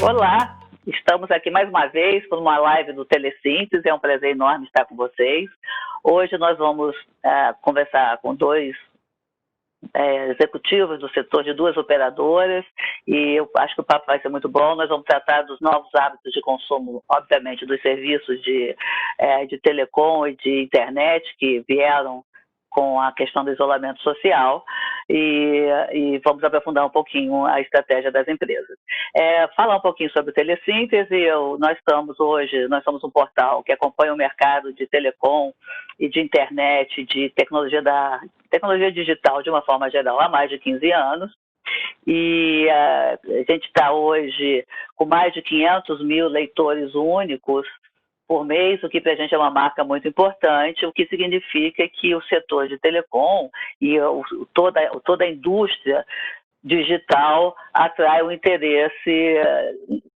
Olá, estamos aqui mais uma vez por uma live do Telesíntese, é um prazer enorme estar com vocês. Hoje nós vamos conversar com dois executivos do setor de duas operadoras e eu acho que o papo vai ser muito bom. Nós vamos tratar dos novos hábitos de consumo, obviamente, dos serviços de telecom e de internet que vieram com a questão do isolamento social e vamos aprofundar um pouquinho a estratégia das empresas. Falar um pouquinho sobre o Telesíntese. Nós somos um portal que acompanha o mercado de telecom e de internet, de tecnologia digital de uma forma geral há mais de 15 anos. E a gente está hoje com mais de 500 mil leitores únicos por mês, o que para a gente é uma marca muito importante, o que significa que o setor de telecom e toda a indústria digital atrai o interesse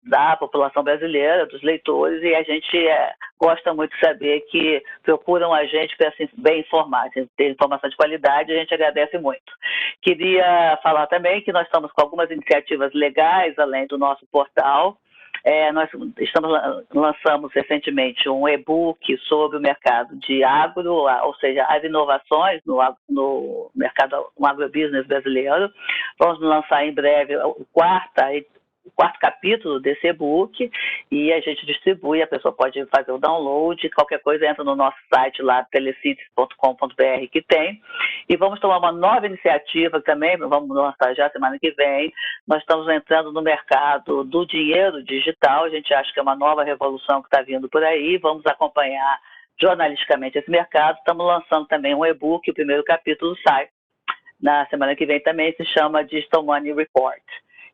da população brasileira, dos leitores, e a gente gosta muito de saber que procuram a gente para se bem informar, ter informação de qualidade, a gente agradece muito. Queria falar também que nós estamos com algumas iniciativas legais, além do nosso portal. Nós lançamos recentemente um e-book sobre o mercado de agro, ou seja, as inovações no mercado, no agrobusiness brasileiro. Vamos lançar em breve o quarto capítulo desse e-book e a gente distribui, a pessoa pode fazer o download, qualquer coisa entra no nosso site lá, telesíntese.com.br, que tem. E vamos tomar uma nova iniciativa também, vamos lançar já semana que vem. Nós estamos entrando no mercado do dinheiro digital, a gente acha que é uma nova revolução que está vindo por aí, vamos acompanhar jornalisticamente esse mercado. Estamos lançando também um e-book, o primeiro capítulo sai na semana que vem também, se chama Digital Money Report.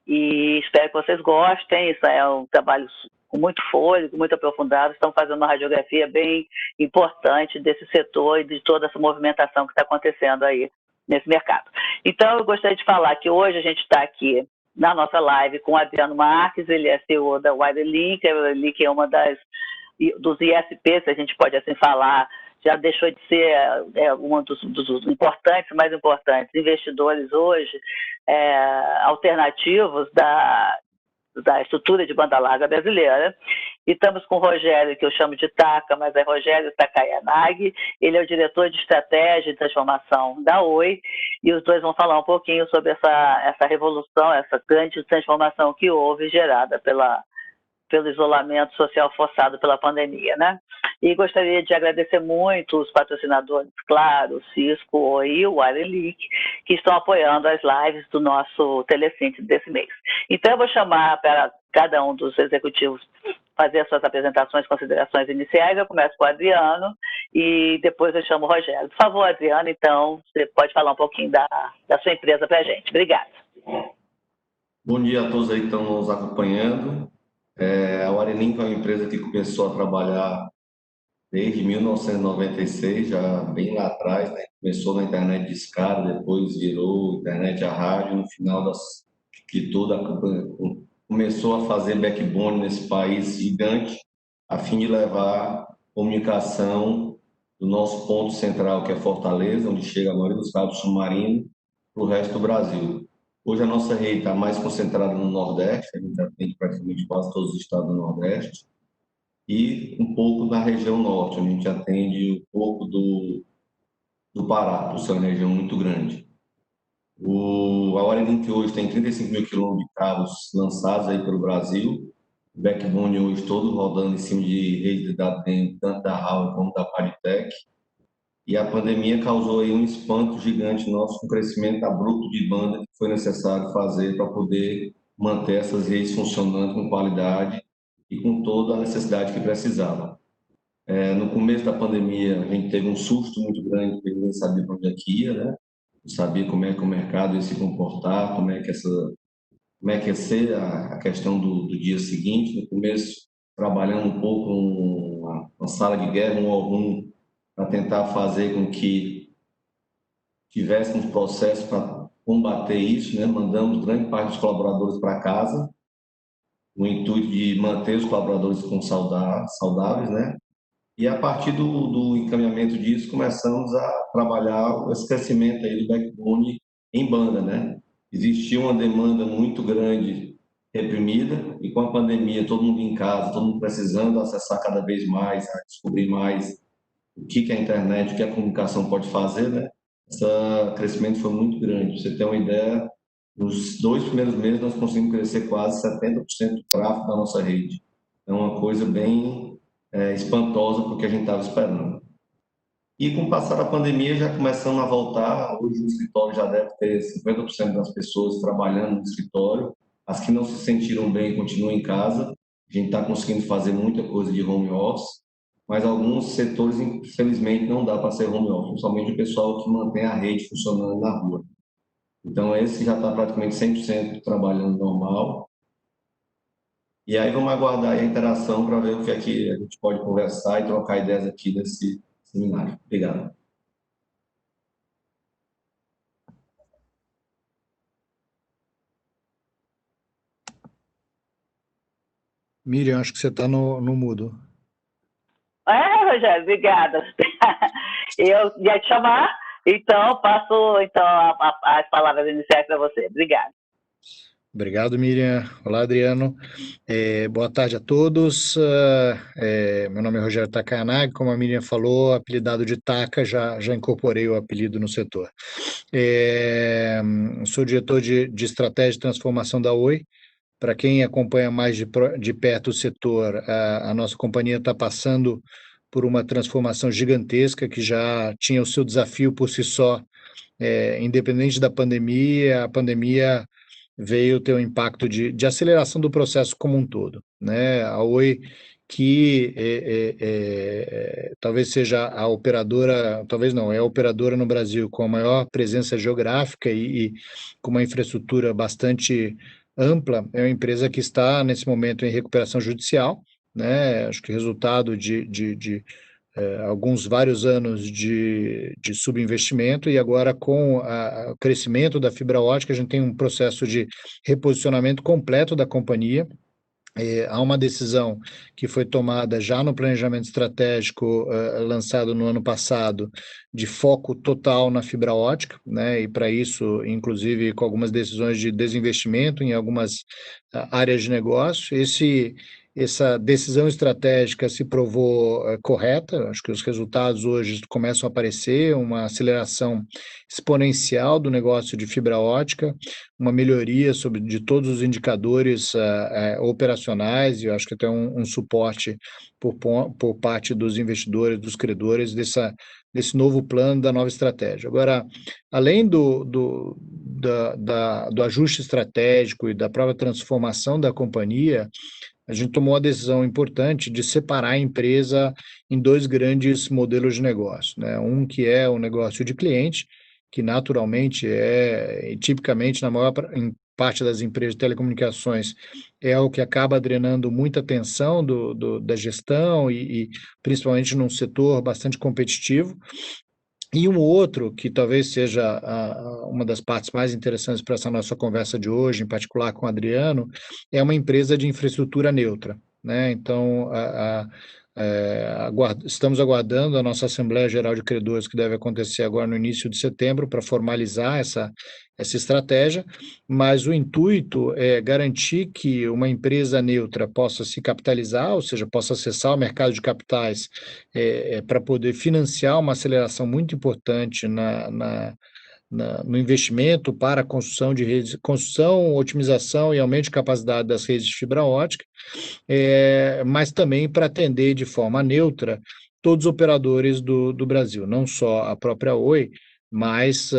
E espero que vocês gostem. Isso é um trabalho com muito fôlego, muito aprofundado. Estamos fazendo uma radiografia bem importante desse setor e de toda essa movimentação que está acontecendo aí nesse mercado. Então, eu gostaria de falar que hoje a gente está aqui na nossa live com o Adriano Marques, ele é CEO da Wirelink. A Wirelink é uma dos ISPs, se a gente pode assim falar, já deixou de ser um dos mais importantes investidores hoje, alternativos da estrutura de banda larga brasileira. E estamos com o Rogério, que eu chamo de Taka, mas é Rogério Takayanagi. Ele é o diretor de estratégia e transformação da Oi, e os dois vão falar um pouquinho sobre essa revolução, essa grande transformação que houve, gerada pelo isolamento social forçado pela pandemia, né? E gostaria de agradecer muito os patrocinadores, claro, o Cisco, o Oi e o Wirelink, que estão apoiando as lives do nosso Telesíntese desse mês. Então, eu vou chamar para cada um dos executivos fazer as suas apresentações, considerações iniciais. Eu começo com o Adriano e depois eu chamo o Rogério. Por favor, Adriano, então, você pode falar um pouquinho da sua empresa para a gente. Obrigada. Bom dia a todos aí que estão nos acompanhando. A Wirelink é uma empresa que começou a trabalhar desde 1996, já bem lá atrás, né? Começou na internet de escada, depois virou internet a rádio, no final que toda começou a fazer backbone nesse país gigante, a fim de levar comunicação do nosso ponto central, que é Fortaleza, onde chega a maioria dos cabos submarinos, para o resto do Brasil. Hoje a nossa rede está mais concentrada no Nordeste, a gente atende praticamente quase todos os estados do Nordeste, e um pouco na região Norte, onde a gente atende um pouco do Pará, por ser uma região muito grande. A Wirelink hoje tem 35 mil quilômetros de cabos lançados aí pelo Brasil, o backbone hoje todo rodando em cima de rede de dados tanto da Huawei como da Paritec. E a pandemia causou aí um espanto gigante nosso com o crescimento abrupto de banda que foi necessário fazer para poder manter essas redes funcionando com qualidade e com toda a necessidade que precisava. No começo da pandemia, a gente teve um susto muito grande, porque ninguém sabia para onde é que ia, né? Não sabia como é que o mercado ia se comportar, como é que ia ser a questão do dia seguinte. No começo, trabalhando um pouco uma sala de guerra, um para tentar fazer com que tivéssemos processo para combater isso, né? Mandamos grande parte dos colaboradores para casa, no intuito de manter os colaboradores saudáveis, né? E a partir do encaminhamento disso, começamos a trabalhar esse crescimento aí do backbone em banda, né? Existia uma demanda muito grande reprimida, e com a pandemia, todo mundo em casa, todo mundo precisando acessar cada vez mais, descobrir mais o que a internet, o que a comunicação pode fazer, né? Esse crescimento foi muito grande. Pra você ter uma ideia, nos 2 primeiros meses nós conseguimos crescer quase 70% do tráfego da nossa rede. É uma coisa bem espantosa para o que a gente estava esperando. E com o passar da pandemia já começando a voltar, hoje o escritório já deve ter 50% das pessoas trabalhando no escritório. As que não se sentiram bem continuam em casa. A gente está conseguindo fazer muita coisa de home office, mas alguns setores, infelizmente, não dá para ser home office, principalmente o pessoal que mantém a rede funcionando na rua. Então, esse já está praticamente 100% trabalhando normal. E aí vamos aguardar a interação para ver o que é que a gente pode conversar e trocar ideias aqui nesse seminário. Obrigado. Miriam, acho que você está no mudo. Rogério, obrigada. Eu ia te chamar, então passo as palavras iniciais para você. Obrigada. Obrigado, Miriam. Olá, Adriano. Boa tarde a todos. Meu nome é Rogério Takanagi, como a Miriam falou, apelidado de Taka, já incorporei o apelido no setor. Sou diretor de estratégia e transformação da Oi. Para quem acompanha mais de perto o setor, a nossa companhia está passando por uma transformação gigantesca que já tinha o seu desafio por si só, independente da pandemia, a pandemia veio ter um impacto de aceleração do processo como um todo, né? A Oi, que talvez seja a operadora, talvez não, é a operadora no Brasil com a maior presença geográfica e com uma infraestrutura bastante ampla, é uma empresa que está nesse momento em recuperação judicial, né? Acho que resultado de alguns vários anos de subinvestimento, e agora com o crescimento da fibra ótica, a gente tem um processo de reposicionamento completo da companhia. Há uma decisão que foi tomada já no planejamento estratégico lançado no ano passado, de foco total na fibra ótica, né? E para isso, inclusive, com algumas decisões de desinvestimento em algumas áreas de negócio. Essa decisão estratégica se provou correta. Acho que os resultados hoje começam a aparecer, uma aceleração exponencial do negócio de fibra ótica, uma melhoria de todos os indicadores operacionais, e eu acho que até um suporte por parte dos investidores, dos credores, desse novo plano, da nova estratégia. Agora, além do ajuste estratégico e da própria transformação da companhia, a gente tomou a decisão importante de separar a empresa em dois grandes modelos de negócio, né? Um que é o negócio de cliente, que naturalmente tipicamente, na maior parte das empresas de telecomunicações, é o que acaba drenando muita atenção da gestão e principalmente num setor bastante competitivo. E um outro, que talvez seja uma das partes mais interessantes para essa nossa conversa de hoje, em particular com o Adriano, é uma empresa de infraestrutura neutra, né? Então, estamos aguardando a nossa Assembleia Geral de Credores, que deve acontecer agora no início de setembro, para formalizar essa estratégia, mas o intuito é garantir que uma empresa neutra possa se capitalizar, ou seja, possa acessar o mercado de capitais para poder financiar uma aceleração muito importante no investimento para a construção de redes, otimização e aumento de capacidade das redes de fibra ótica, mas também para atender de forma neutra todos os operadores do Brasil, não só a própria Oi, mas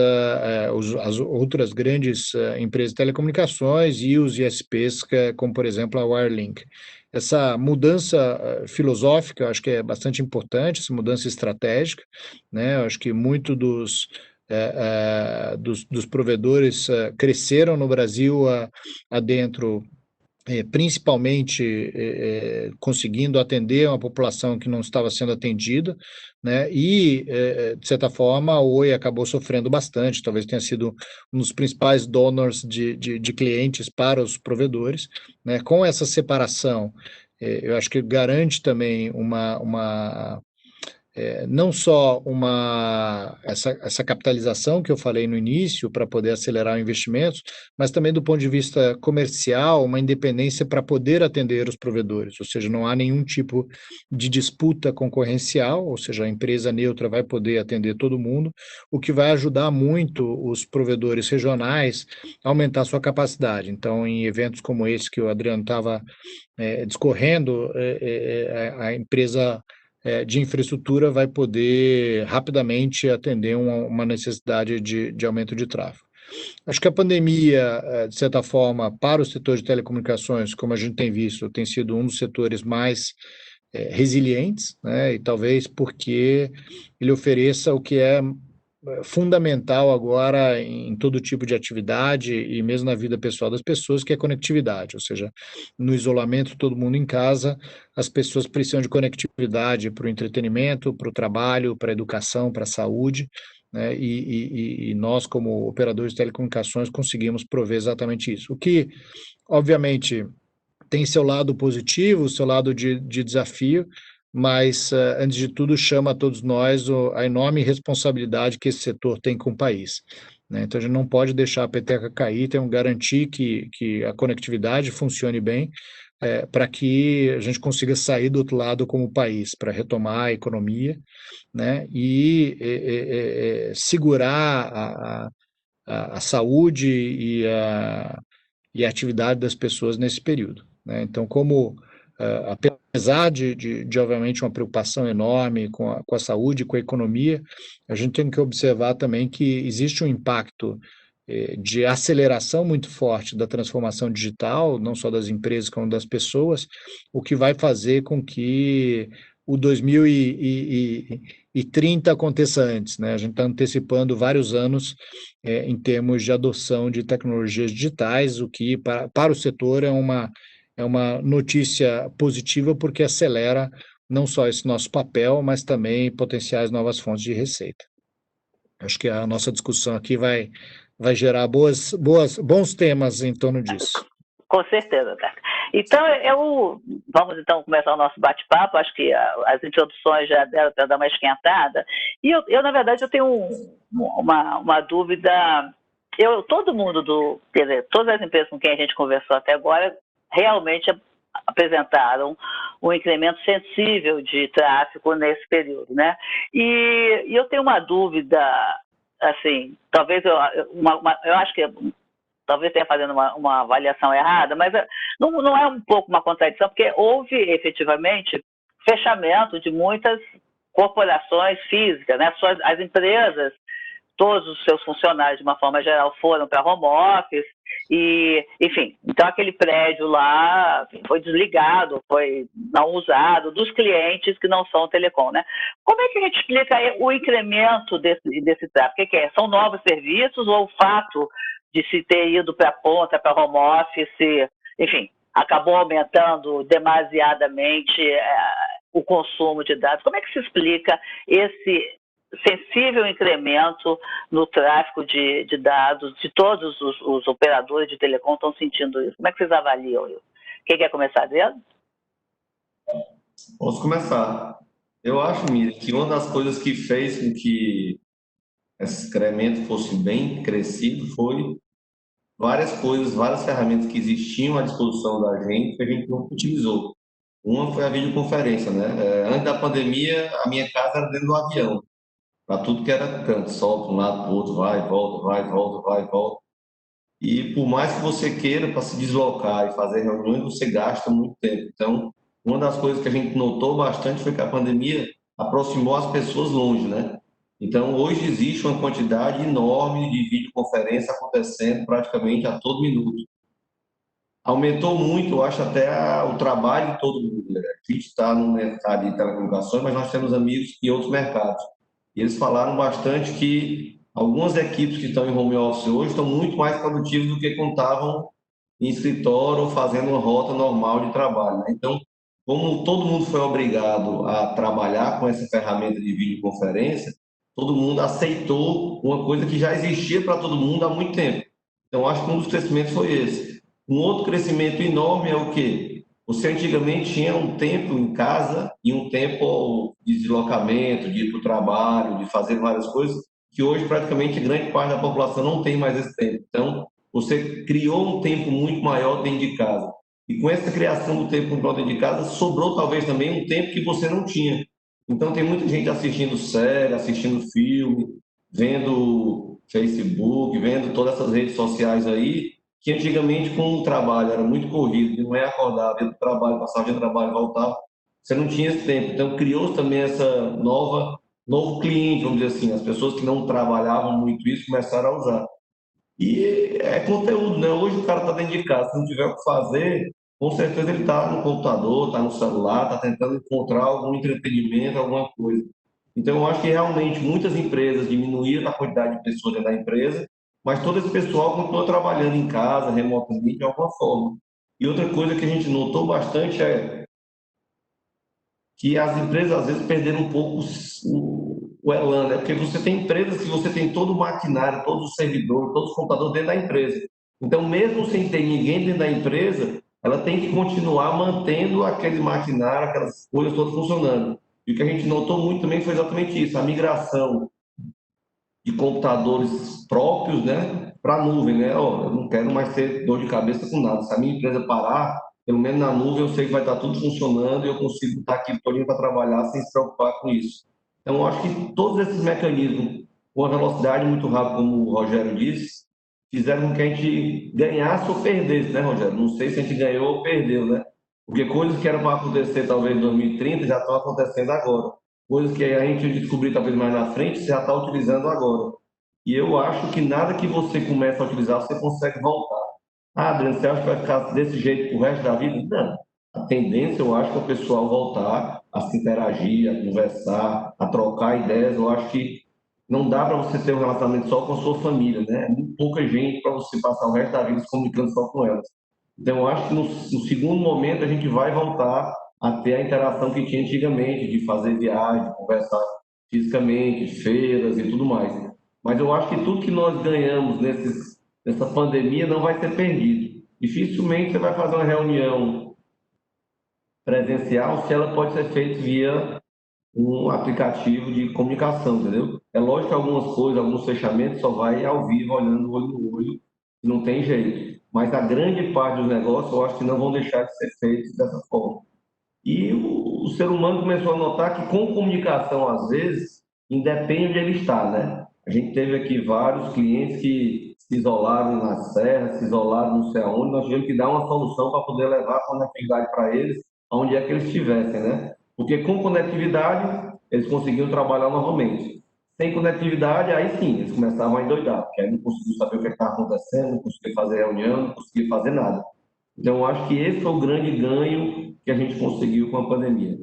as outras grandes empresas de telecomunicações e os ISPs, como por exemplo a Wirelink. Essa mudança filosófica, eu acho que é bastante importante, essa mudança estratégica, né? Eu acho que muito dos provedores cresceram no Brasil adentro, principalmente conseguindo atender uma população que não estava sendo atendida, né? E, de certa forma, a Oi acabou sofrendo bastante, talvez tenha sido um dos principais donors de clientes para os provedores, né? Com essa separação, eu acho que garante também não só essa capitalização que eu falei no início para poder acelerar o investimento, mas também do ponto de vista comercial, uma independência para poder atender os provedores, ou seja, não há nenhum tipo de disputa concorrencial, ou seja, a empresa neutra vai poder atender todo mundo, o que vai ajudar muito os provedores regionais a aumentar sua capacidade. Então, em eventos como esse que o Adriano estava discorrendo, a empresa de infraestrutura vai poder rapidamente atender uma necessidade de aumento de tráfego. Acho que a pandemia, de certa forma, para o setor de telecomunicações, como a gente tem visto, tem sido um dos setores mais resilientes, né? E talvez porque ele ofereça o que é fundamental agora em todo tipo de atividade e mesmo na vida pessoal das pessoas, que é conectividade, ou seja, no isolamento, todo mundo em casa, as pessoas precisam de conectividade para o entretenimento, para o trabalho, para a educação, para a saúde, né? E nós, como operadores de telecomunicações, conseguimos prover exatamente isso. O que, obviamente, tem seu lado positivo, seu lado de desafio, mas, antes de tudo, chama a todos nós a enorme responsabilidade que esse setor tem com o país, né? Então, a gente não pode deixar a peteca cair, temos que garantir que a conectividade funcione bem, para que a gente consiga sair do outro lado como país, para retomar a economia, né? E segurar a saúde e a atividade das pessoas nesse período, né? Então, como apesar de obviamente uma preocupação enorme com a saúde, com a economia, a gente tem que observar também que existe um impacto de aceleração muito forte da transformação digital, não só das empresas como das pessoas, o que vai fazer com que o 2030 aconteça antes, né? A gente está antecipando vários anos em termos de adoção de tecnologias digitais, o que para o setor é uma notícia positiva porque acelera não só esse nosso papel, mas também potenciais novas fontes de receita. Acho que a nossa discussão aqui vai gerar bons temas em torno disso. Com certeza, tá? Então, vamos então começar o nosso bate-papo. Acho que as introduções já deram para dar uma esquentada. E eu, na verdade, eu tenho uma dúvida. Todo mundo quer dizer, todas as empresas com quem a gente conversou até agora realmente apresentaram um incremento sensível de tráfego nesse período, né? E eu tenho uma dúvida, assim, talvez eu acho que talvez tenha fazendo uma avaliação errada, mas não é um pouco uma contradição, porque houve efetivamente fechamento de muitas corporações físicas, né? As empresas, todos os seus funcionários, de uma forma geral, foram para home office, e, enfim, então aquele prédio lá foi desligado, foi não usado, dos clientes que não são telecom, né? Como é que a gente explica o incremento desse tráfego? O que é? São novos serviços ou o fato de se ter ido para a ponta, para home office, enfim, acabou aumentando demasiadamente o consumo de dados? Como é que se explica esse sensível incremento no tráfego de dados, de todos os operadores de telecom estão sentindo isso? Como é que vocês avaliam isso? Quem quer começar, Adriano? Posso começar. Eu acho, Miriam, que uma das coisas que fez com que esse incremento fosse bem crescido foi várias coisas, várias ferramentas que existiam à disposição da gente que a gente não utilizou. Uma foi a videoconferência, né? Antes da pandemia, a minha casa era dentro do avião, para tudo que era canto, solta um lado para o outro, vai, volta, vai, volta, vai, volta. E por mais que você queira para se deslocar e fazer reuniões, você gasta muito tempo. Então, uma das coisas que a gente notou bastante foi que a pandemia aproximou as pessoas longe, né? Então, hoje existe uma quantidade enorme de videoconferência acontecendo praticamente a todo minuto. Aumentou muito, eu acho, até o trabalho de todo mundo, né? A gente está no mercado de telecomunicações, mas nós temos amigos em outros mercados. E eles falaram bastante que algumas equipes que estão em home office hoje estão muito mais produtivas do que quando estavam em escritório ou fazendo uma rota normal de trabalho, né? Então, como todo mundo foi obrigado a trabalhar com essa ferramenta de videoconferência, todo mundo aceitou uma coisa que já existia para todo mundo há muito tempo. Então, acho que um dos crescimentos foi esse. Um outro crescimento enorme é o quê? Você antigamente tinha um tempo em casa e um tempo de deslocamento, de ir para o trabalho, de fazer várias coisas, que hoje praticamente grande parte da população não tem mais esse tempo. Então, você criou um tempo muito maior dentro de casa. E com essa criação do tempo muito maior dentro de casa, sobrou talvez também um tempo que você não tinha. Então, tem muita gente assistindo série, assistindo filme, vendo Facebook, vendo todas essas redes sociais aí, que antigamente com o trabalho era muito corrido, de manhã acordava, ia para o trabalho, passava o dia no trabalho, voltava, você não tinha esse tempo. Então criou também essa novo cliente, vamos dizer assim, as pessoas que não trabalhavam muito isso começaram a usar. E é conteúdo, né? Hoje o cara está dentro de casa, se não tiver o que fazer, com certeza ele está no computador, está no celular, está tentando encontrar algum entretenimento, alguma coisa. Então, eu acho que realmente muitas empresas diminuíram a quantidade de pessoas dentro da empresa, mas todo esse pessoal continuou trabalhando em casa, remotamente, de alguma forma. E outra coisa que a gente notou bastante é que as empresas às vezes perderam um pouco o elan, né? Porque você tem empresas que você tem todo o maquinário, todos os servidores, todos os computadores dentro da empresa. Então, mesmo sem ter ninguém dentro da empresa, ela tem que continuar mantendo aquele maquinário, aquelas coisas todas funcionando. E o que a gente notou muito também foi exatamente isso, a migração de computadores próprios, né, para a nuvem, né? Ó, eu não quero mais ter dor de cabeça com nada. Se a minha empresa parar, pelo menos na nuvem eu sei que vai estar tudo funcionando e eu consigo estar aqui todinho para trabalhar sem se preocupar com isso. Então, eu acho que todos esses mecanismos, com a velocidade muito rápida, como o Rogério disse, fizeram com que a gente ganhasse ou perdesse, né, Rogério? Não sei se a gente ganhou ou perdeu, né? Porque coisas que eram para acontecer talvez em 2030 já estão acontecendo agora. Coisas que a gente descobrir talvez mais na frente, você já está utilizando agora. E eu acho que nada que você começa a utilizar, você consegue voltar. Ah, Adriano, você acha que vai ficar desse jeito pro resto da vida? Não. A tendência, eu acho, que é o pessoal voltar a se interagir, a conversar, a trocar ideias. Eu acho que não dá para você ter um relacionamento só com a sua família, né? É muito pouca gente para você passar o resto da vida se comunicando só com elas. Então, eu acho que no segundo momento a gente vai voltar a ter a interação que tinha antigamente, de fazer viagem, de conversar fisicamente, feiras e tudo mais. Mas eu acho que tudo que nós ganhamos nessa pandemia não vai ser perdido. Dificilmente você vai fazer uma reunião presencial se ela pode ser feita via um aplicativo de comunicação, entendeu? É lógico que algumas coisas, alguns fechamentos só vai ao vivo, olhando olho no olho, não tem jeito. Mas a grande parte dos negócios eu acho que não vão deixar de ser feitos dessa forma. E o ser humano começou a notar que com comunicação, às vezes, independe onde ele está, né? A gente teve aqui vários clientes que se isolaram na serra, se isolaram não sei aonde, nós tivemos que dar uma solução para poder levar a conectividade para eles, aonde é que eles estivessem, né? Porque com conectividade, eles conseguiam trabalhar novamente. Sem conectividade, aí sim, eles começavam a endoidar, porque aí não conseguiam saber o que estava acontecendo, não conseguiam fazer reunião, não conseguiam fazer nada. Então, eu acho que esse foi o grande ganho que a gente conseguiu com a pandemia.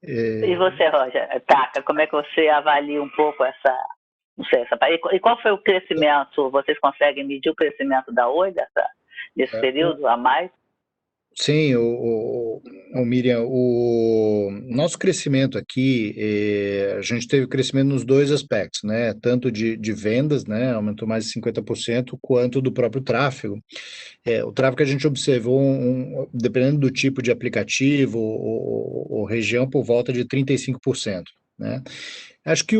E você, Roger, Taka, como é que você avalia um pouco essa, não sei, e qual foi o crescimento? Vocês conseguem medir o crescimento da Oi nesse período a mais? Sim, Miriam, o nosso crescimento aqui, a gente teve crescimento nos dois aspectos, né? Tanto de vendas, né? Aumentou mais de 50%, quanto do próprio tráfego. O tráfego que a gente observou, dependendo do tipo de aplicativo ou região, por volta de 35%, né? Acho que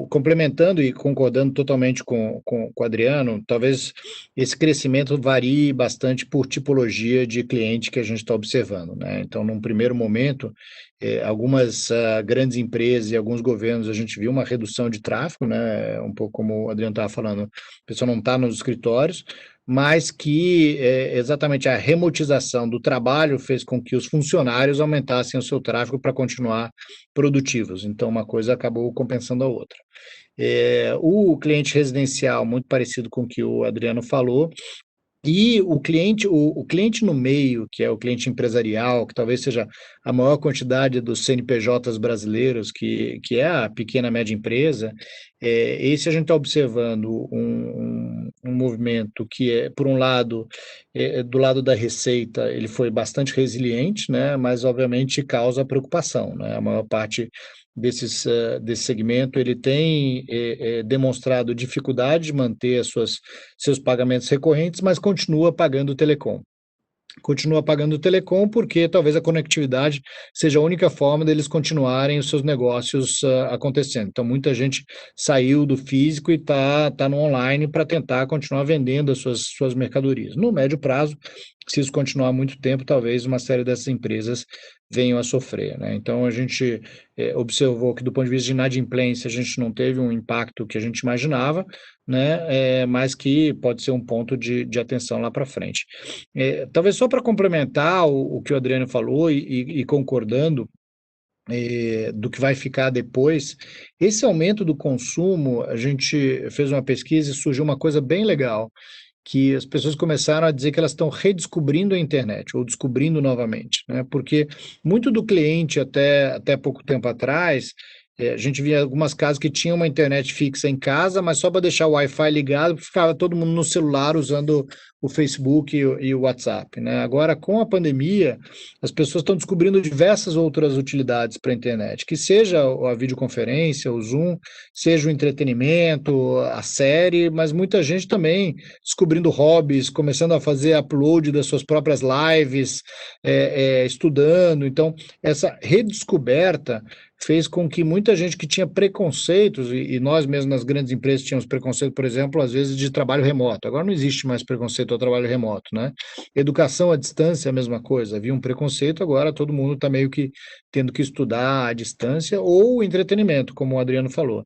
complementando e concordando totalmente com o Adriano, talvez esse crescimento varie bastante por tipologia de cliente que a gente está observando, né? Então, num primeiro momento, algumas grandes empresas e alguns governos, a gente viu uma redução de tráfego, né? Um pouco como o Adriano estava falando, a pessoa não está nos escritórios, mas que exatamente a remotização do trabalho fez com que os funcionários aumentassem o seu tráfego para continuar produtivos. Então, uma coisa acabou compensando a outra. O cliente residencial, muito parecido com o que o Adriano falou, e o cliente no meio, que é o cliente empresarial, que talvez seja a maior quantidade dos CNPJs brasileiros, que é a pequena e média empresa, esse a gente está observando um movimento que é, por um lado, do lado da receita, ele foi bastante resiliente, né, mas obviamente causa preocupação, né, a maior parte desse segmento, ele tem demonstrado dificuldade de manter seus pagamentos recorrentes, mas continua pagando o telecom. continua pagando o telecom, porque talvez a conectividade seja a única forma deles continuarem os seus negócios acontecendo. Então, muita gente saiu do físico e está no online para tentar continuar vendendo as suas mercadorias. No médio prazo, se isso continuar muito tempo, talvez uma série dessas empresas venham a sofrer, né? Então, a gente observou que, do ponto de vista de inadimplência, a gente não teve um impacto que a gente imaginava, né? Mas que pode ser um ponto de atenção lá para frente. Talvez só para complementar o que o Adriano falou e concordando do que vai ficar depois, esse aumento do consumo, a gente fez uma pesquisa e surgiu uma coisa bem legal, que as pessoas começaram a dizer que elas estão redescobrindo a internet, ou descobrindo novamente, né? Porque muito do cliente, até pouco tempo atrás, a gente via algumas casas que tinham uma internet fixa em casa, mas só para deixar o Wi-Fi ligado, ficava todo mundo no celular usando o Facebook e o WhatsApp, né? Agora, com a pandemia, as pessoas estão descobrindo diversas outras utilidades para a internet, que seja a videoconferência, o Zoom, seja o entretenimento, a série, mas muita gente também descobrindo hobbies, começando a fazer upload das suas próprias lives, estudando. Então, essa redescoberta fez com que muita gente que tinha preconceitos, e nós mesmos nas grandes empresas tínhamos preconceito, por exemplo, às vezes de trabalho remoto. Agora não existe mais preconceito ao trabalho remoto, né? Educação à distância é a mesma coisa. Havia um preconceito, agora todo mundo está meio que tendo que estudar à distância, ou entretenimento, como o Adriano falou.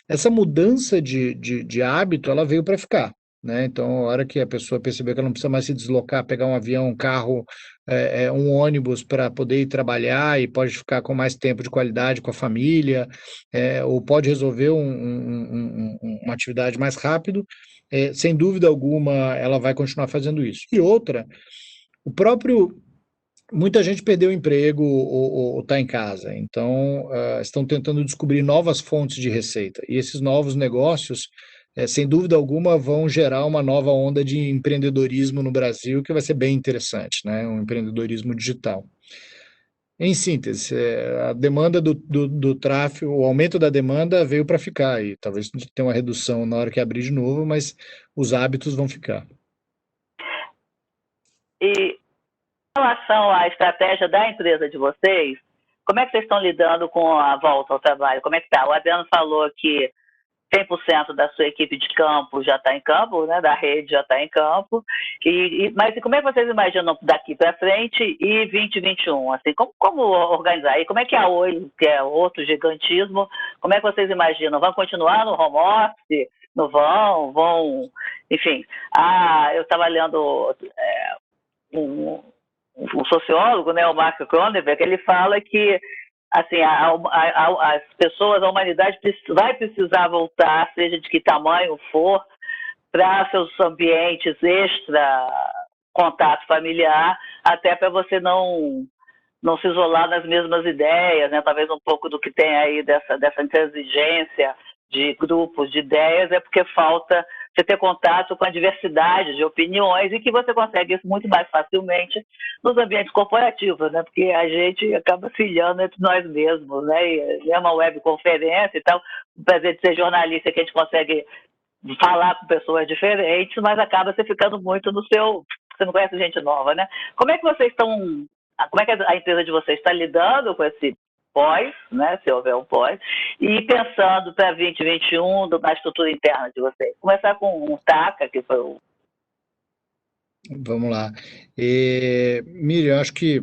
Essa mudança de hábito, ela veio para ficar, né? Então, a hora que a pessoa perceber que ela não precisa mais se deslocar, pegar um avião, um carro, um ônibus para poder ir trabalhar e pode ficar com mais tempo de qualidade com a família, ou pode resolver uma atividade mais rápido, sem dúvida alguma, ela vai continuar fazendo isso. E outra, o próprio muita gente perdeu o emprego ou está em casa, então estão tentando descobrir novas fontes de receita. E esses novos negócios, sem dúvida alguma, vão gerar uma nova onda de empreendedorismo no Brasil, que vai ser bem interessante, né? Um empreendedorismo digital. Em síntese, a demanda do tráfego, o aumento da demanda veio para ficar, e talvez tenha uma redução na hora que abrir de novo, mas os hábitos vão ficar. E em relação à estratégia da empresa de vocês, como é que vocês estão lidando com a volta ao trabalho? Como é que está? O Adriano falou que 100% da sua equipe de campo já está em campo, né? Da rede já está em campo. Mas como é que vocês imaginam daqui para frente e 2021? Assim, como organizar? E como é que a Oi, que é outro gigantismo, como é que vocês imaginam? Vão continuar no home office? Não vão? Vão? Enfim, eu estava lendo um sociólogo, né, o Mark Cronenberg, ele fala que assim, as pessoas, a humanidade vai precisar voltar, seja de que tamanho for, para seus ambientes extra contato familiar, até para você não se isolar nas mesmas ideias, né? Talvez um pouco do que tem aí dessa intransigência de grupos, de ideias, é porque falta você ter contato com a diversidade de opiniões e que você consegue isso muito mais facilmente nos ambientes corporativos, né? Porque a gente acaba se ilhando entre nós mesmos, né? E é uma webconferência e tal, o prazer de ser jornalista que a gente consegue falar com pessoas diferentes, mas acaba você ficando muito no seu... Você não conhece gente nova, né? Como é que vocês estão... Como é que a empresa de vocês está lidando com esse pós, né, se houver um pós, e pensando para 2021 na estrutura interna de vocês? Começar com um TACA, que foi o... Vamos lá. Miriam, acho que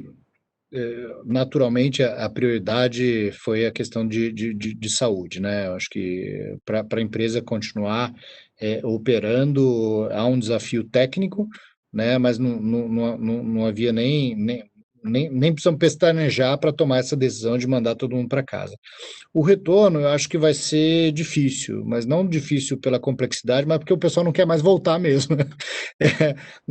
naturalmente a prioridade foi a questão de saúde, né? Eu acho que para a empresa continuar operando, há um desafio técnico, né? Mas não havia nem precisamos pestanejar para tomar essa decisão de mandar todo mundo para casa. O retorno, eu acho que vai ser difícil, mas não difícil pela complexidade, mas porque o pessoal não quer mais voltar mesmo.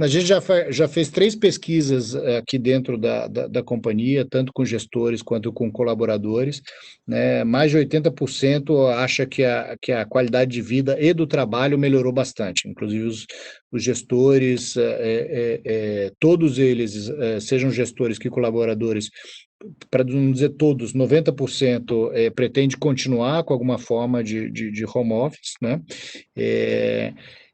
A gente já fez 3 pesquisas aqui dentro da companhia, tanto com gestores quanto com colaboradores, né? Mais de 80% acha que a qualidade de vida e do trabalho melhorou bastante, inclusive os gestores, todos eles, sejam gestores que colaboradores, para não dizer todos, 90% pretende continuar com alguma forma de home office, né?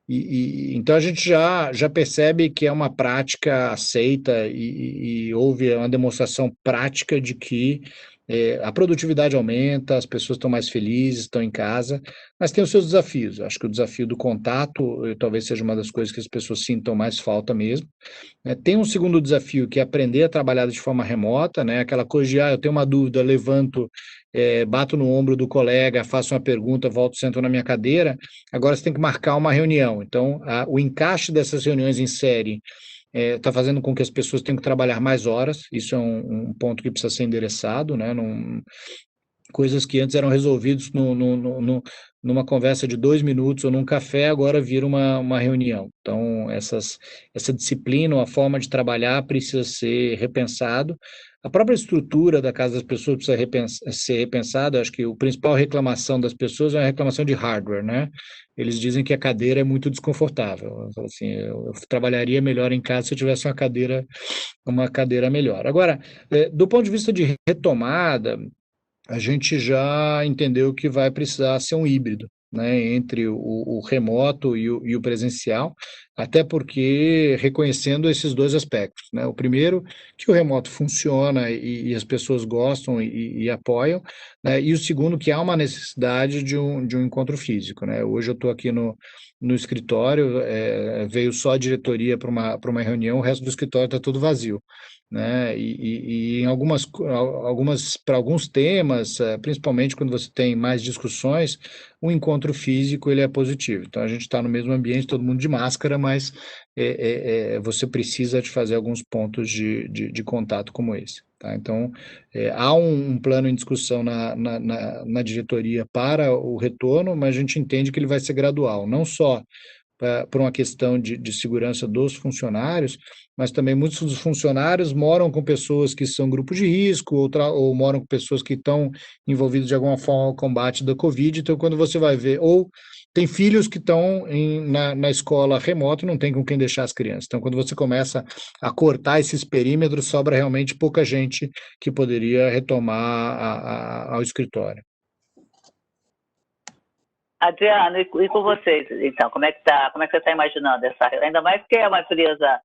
Então a gente já percebe que é uma prática aceita e houve uma demonstração prática de que a produtividade aumenta, as pessoas estão mais felizes, estão em casa, mas tem os seus desafios. Acho que o desafio do contato talvez seja uma das coisas que as pessoas sintam mais falta mesmo. Tem um segundo desafio, que é aprender a trabalhar de forma remota, né? Aquela coisa de, eu tenho uma dúvida, levanto, bato no ombro do colega, faço uma pergunta, volto, sento na minha cadeira. Agora você tem que marcar uma reunião. Então, o encaixe dessas reuniões em série está fazendo com que as pessoas tenham que trabalhar mais horas. Isso é um ponto que precisa ser endereçado, né? Coisas que antes eram resolvidas numa conversa de 2 minutos ou num café, agora vira uma reunião. Então, essa disciplina, ou a forma de trabalhar precisa ser repensado. A própria estrutura da casa das pessoas precisa ser repensada. Acho que a principal reclamação das pessoas é a reclamação de hardware, né? Eles dizem que a cadeira é muito desconfortável. Eu falo assim, eu trabalharia melhor em casa se eu tivesse uma cadeira melhor. Agora, do ponto de vista de retomada, a gente já entendeu que vai precisar ser um híbrido, né, entre o remoto e o presencial, até porque reconhecendo esses dois aspectos, né, o primeiro, que o remoto funciona e as pessoas gostam e apoiam, né, e o segundo, que há uma necessidade de um encontro físico, né, hoje eu estou aqui no escritório, veio só a diretoria para uma reunião, o resto do escritório está tudo vazio, né? E em para alguns temas, principalmente quando você tem mais discussões, o encontro físico ele é positivo. Então a gente está no mesmo ambiente, todo mundo de máscara, mas você precisa de fazer alguns pontos de contato como esse. Tá? Então, há um plano em discussão na diretoria para o retorno, mas a gente entende que ele vai ser gradual, não só por uma questão de segurança dos funcionários, mas também muitos dos funcionários moram com pessoas que são grupo de risco ou moram com pessoas que estão envolvidas de alguma forma no combate da Covid. Então, quando você vai ver, ou tem filhos que estão na escola remota e não tem com quem deixar as crianças. Então, quando você começa a cortar esses perímetros, sobra realmente pouca gente que poderia retomar ao escritório. Adriano, e com vocês, então, como é que você está imaginando essa, ainda mais que é uma empresa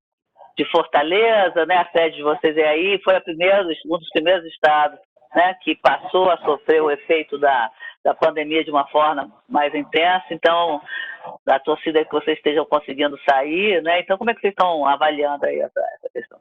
de Fortaleza, né, a sede de vocês é aí, foi um dos primeiros estados, né, que passou a sofrer o efeito da pandemia de uma forma mais intensa, então, a torcida é que vocês estejam conseguindo sair, né, então como é que vocês estão avaliando aí essa questão?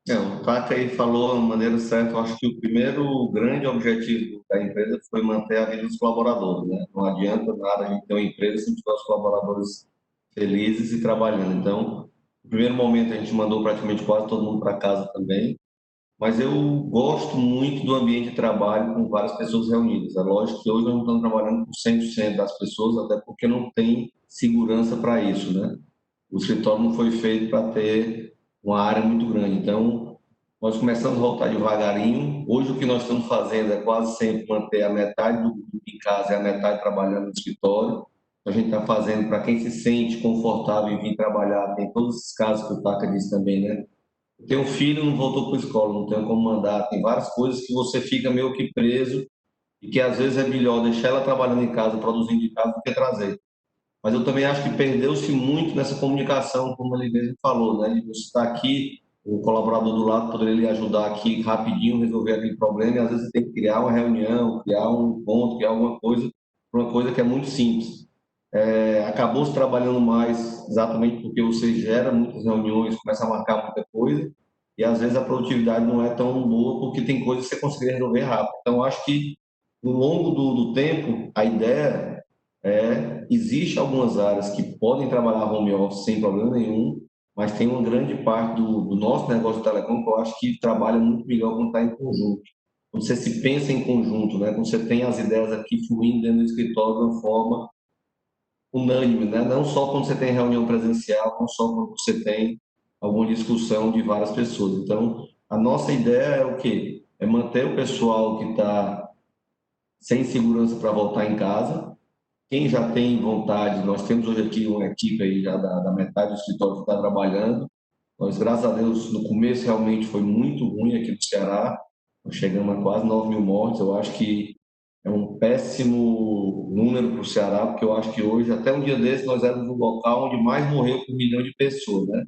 O Tata aí falou de maneira certa. Eu acho que o primeiro grande objetivo da empresa foi manter a vida dos colaboradores, né? Não adianta nada a gente ter uma empresa se não tiver os colaboradores felizes e trabalhando. Então, no primeiro momento a gente mandou praticamente quase todo mundo para casa também, mas eu gosto muito do ambiente de trabalho com várias pessoas reunidas. É lógico que hoje nós não estamos trabalhando com 100% das pessoas, até porque não tem segurança para isso, né? O escritório não foi feito para ter uma área muito grande. Então, nós começamos a voltar devagarinho. Hoje, o que nós estamos fazendo é quase sempre manter a metade do grupo em casa e a metade trabalhando no escritório. A gente está fazendo para quem se sente confortável em vir trabalhar. Tem todos esses casos que o Taca disse também, né? Eu tenho um filho, não voltou para a escola, não tenho como mandar. Tem várias coisas que você fica meio que preso e que às vezes é melhor deixar ela trabalhando em casa, produzindo em casa, do que trazer. Mas eu também acho que perdeu-se muito nessa comunicação, como ele mesmo falou, né? De você estar aqui, o colaborador do lado poderia lhe ajudar aqui rapidinho, resolver aquele problema, e às vezes você tem que criar uma reunião, criar um ponto, criar alguma coisa, para uma coisa que é muito simples. Acabou se trabalhando mais exatamente porque você gera muitas reuniões, começa a marcar muita coisa, e às vezes a produtividade não é tão boa porque tem coisas que você consegue resolver rápido. Então, acho que no longo do tempo, a ideia existe algumas áreas que podem trabalhar home office sem problema nenhum, mas tem uma grande parte do nosso negócio de telecom que eu acho que trabalha muito melhor quando está em conjunto. Quando você se pensa em conjunto, né? Quando você tem as ideias aqui fluindo dentro do escritório de uma forma unânime, né? Não só quando você tem reunião presencial, não só quando você tem alguma discussão de várias pessoas. Então, a nossa ideia é o quê? É manter o pessoal que está sem segurança para voltar em casa. Quem já tem vontade, nós temos hoje aqui uma equipe aí já da metade do escritório que está trabalhando. Nós, graças a Deus, no começo realmente foi muito ruim aqui no Ceará. Nós chegamos a quase 9.000 mortes. Eu acho que é um péssimo número para o Ceará, porque eu acho que hoje, até um dia desse, nós éramos o local onde mais morreu por 1 milhão de pessoas, né?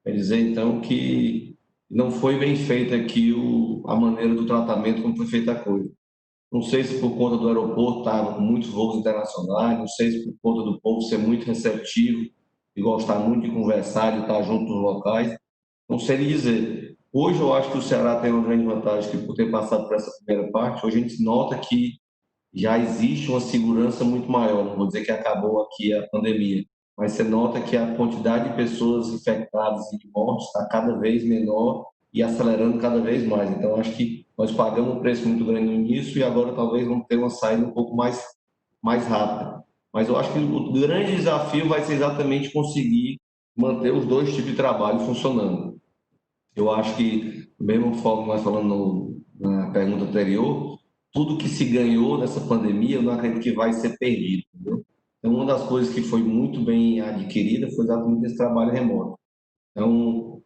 Quer dizer, então, que não foi bem feita aqui a maneira do tratamento, como foi feita a coisa. Não sei se por conta do aeroporto estava com muitos voos internacionais, não sei se por conta do povo ser muito receptivo e gostar muito de conversar, de estar junto nos locais. Não sei lhe dizer. Hoje eu acho que o Ceará tem uma grande vantagem, que por ter passado por essa primeira parte, hoje a gente nota que já existe uma segurança muito maior. Não vou dizer que acabou aqui a pandemia, mas você nota que a quantidade de pessoas infectadas e de mortes está cada vez menor e acelerando cada vez mais. Então, acho que nós pagamos um preço muito grande no início e agora talvez vamos ter uma saída um pouco mais rápida. Mas eu acho que o grande desafio vai ser exatamente conseguir manter os dois tipos de trabalho funcionando. Eu acho que, da mesma forma que nós falamos na pergunta anterior, tudo que se ganhou nessa pandemia, eu não acredito que vai ser perdido, entendeu? Então, uma das coisas que foi muito bem adquirida foi exatamente esse trabalho remoto. Então,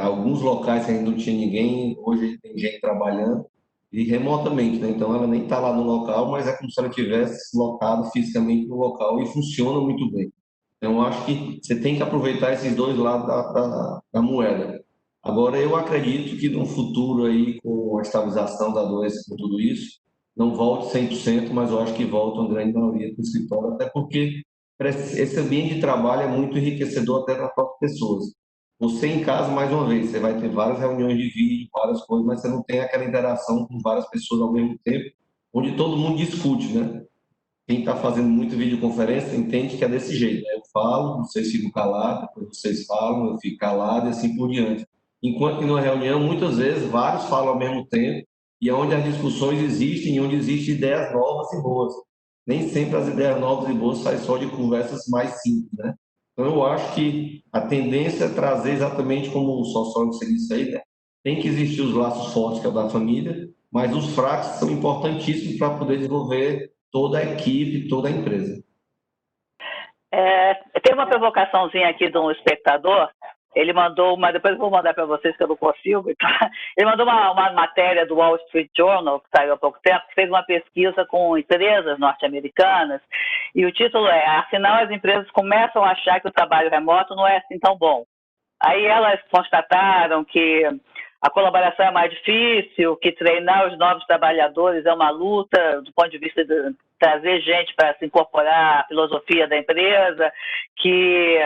alguns locais que ainda não tinha ninguém, hoje tem gente trabalhando e remotamente, né? Então, ela nem está lá no local, mas é como se ela tivesse locado fisicamente no local e funciona muito bem. Então, eu acho que você tem que aproveitar esses dois lados da moeda. Agora, eu acredito que no futuro aí, com a estabilização da doença, com tudo isso, não volte 100%, mas eu acho que volta uma grande maioria para o escritório, até porque esse ambiente de trabalho é muito enriquecedor até para as próprias pessoas. Você em casa, mais uma vez, você vai ter várias reuniões de vídeo, várias coisas, mas você não tem aquela interação com várias pessoas ao mesmo tempo, onde todo mundo discute, né? Quem está fazendo muito videoconferência entende que é desse jeito, né? Eu falo, vocês ficam calados, depois vocês falam, eu fico calado e assim por diante. Enquanto que numa reunião, muitas vezes, vários falam ao mesmo tempo e é onde as discussões existem e onde existem ideias novas e boas. Nem sempre as ideias novas e boas saem só de conversas mais simples, né? Então, eu acho que a tendência é trazer exatamente como o sociólogo você disse aí, né? Tem que existir os laços fortes, que é o da família, mas os fracos são importantíssimos para poder desenvolver toda a equipe, toda a empresa. Tem uma provocaçãozinha aqui de um espectador. Ele mandou uma, depois eu vou mandar para vocês que eu não consigo. Ele mandou uma matéria do Wall Street Journal, que saiu há pouco tempo, que fez uma pesquisa com empresas norte-americanas, e o título é: afinal, as empresas começam a achar que o trabalho remoto não é assim tão bom. Aí elas constataram que a colaboração é mais difícil, que treinar os novos trabalhadores é uma luta do ponto de vista de trazer gente para se incorporar à filosofia da empresa, que,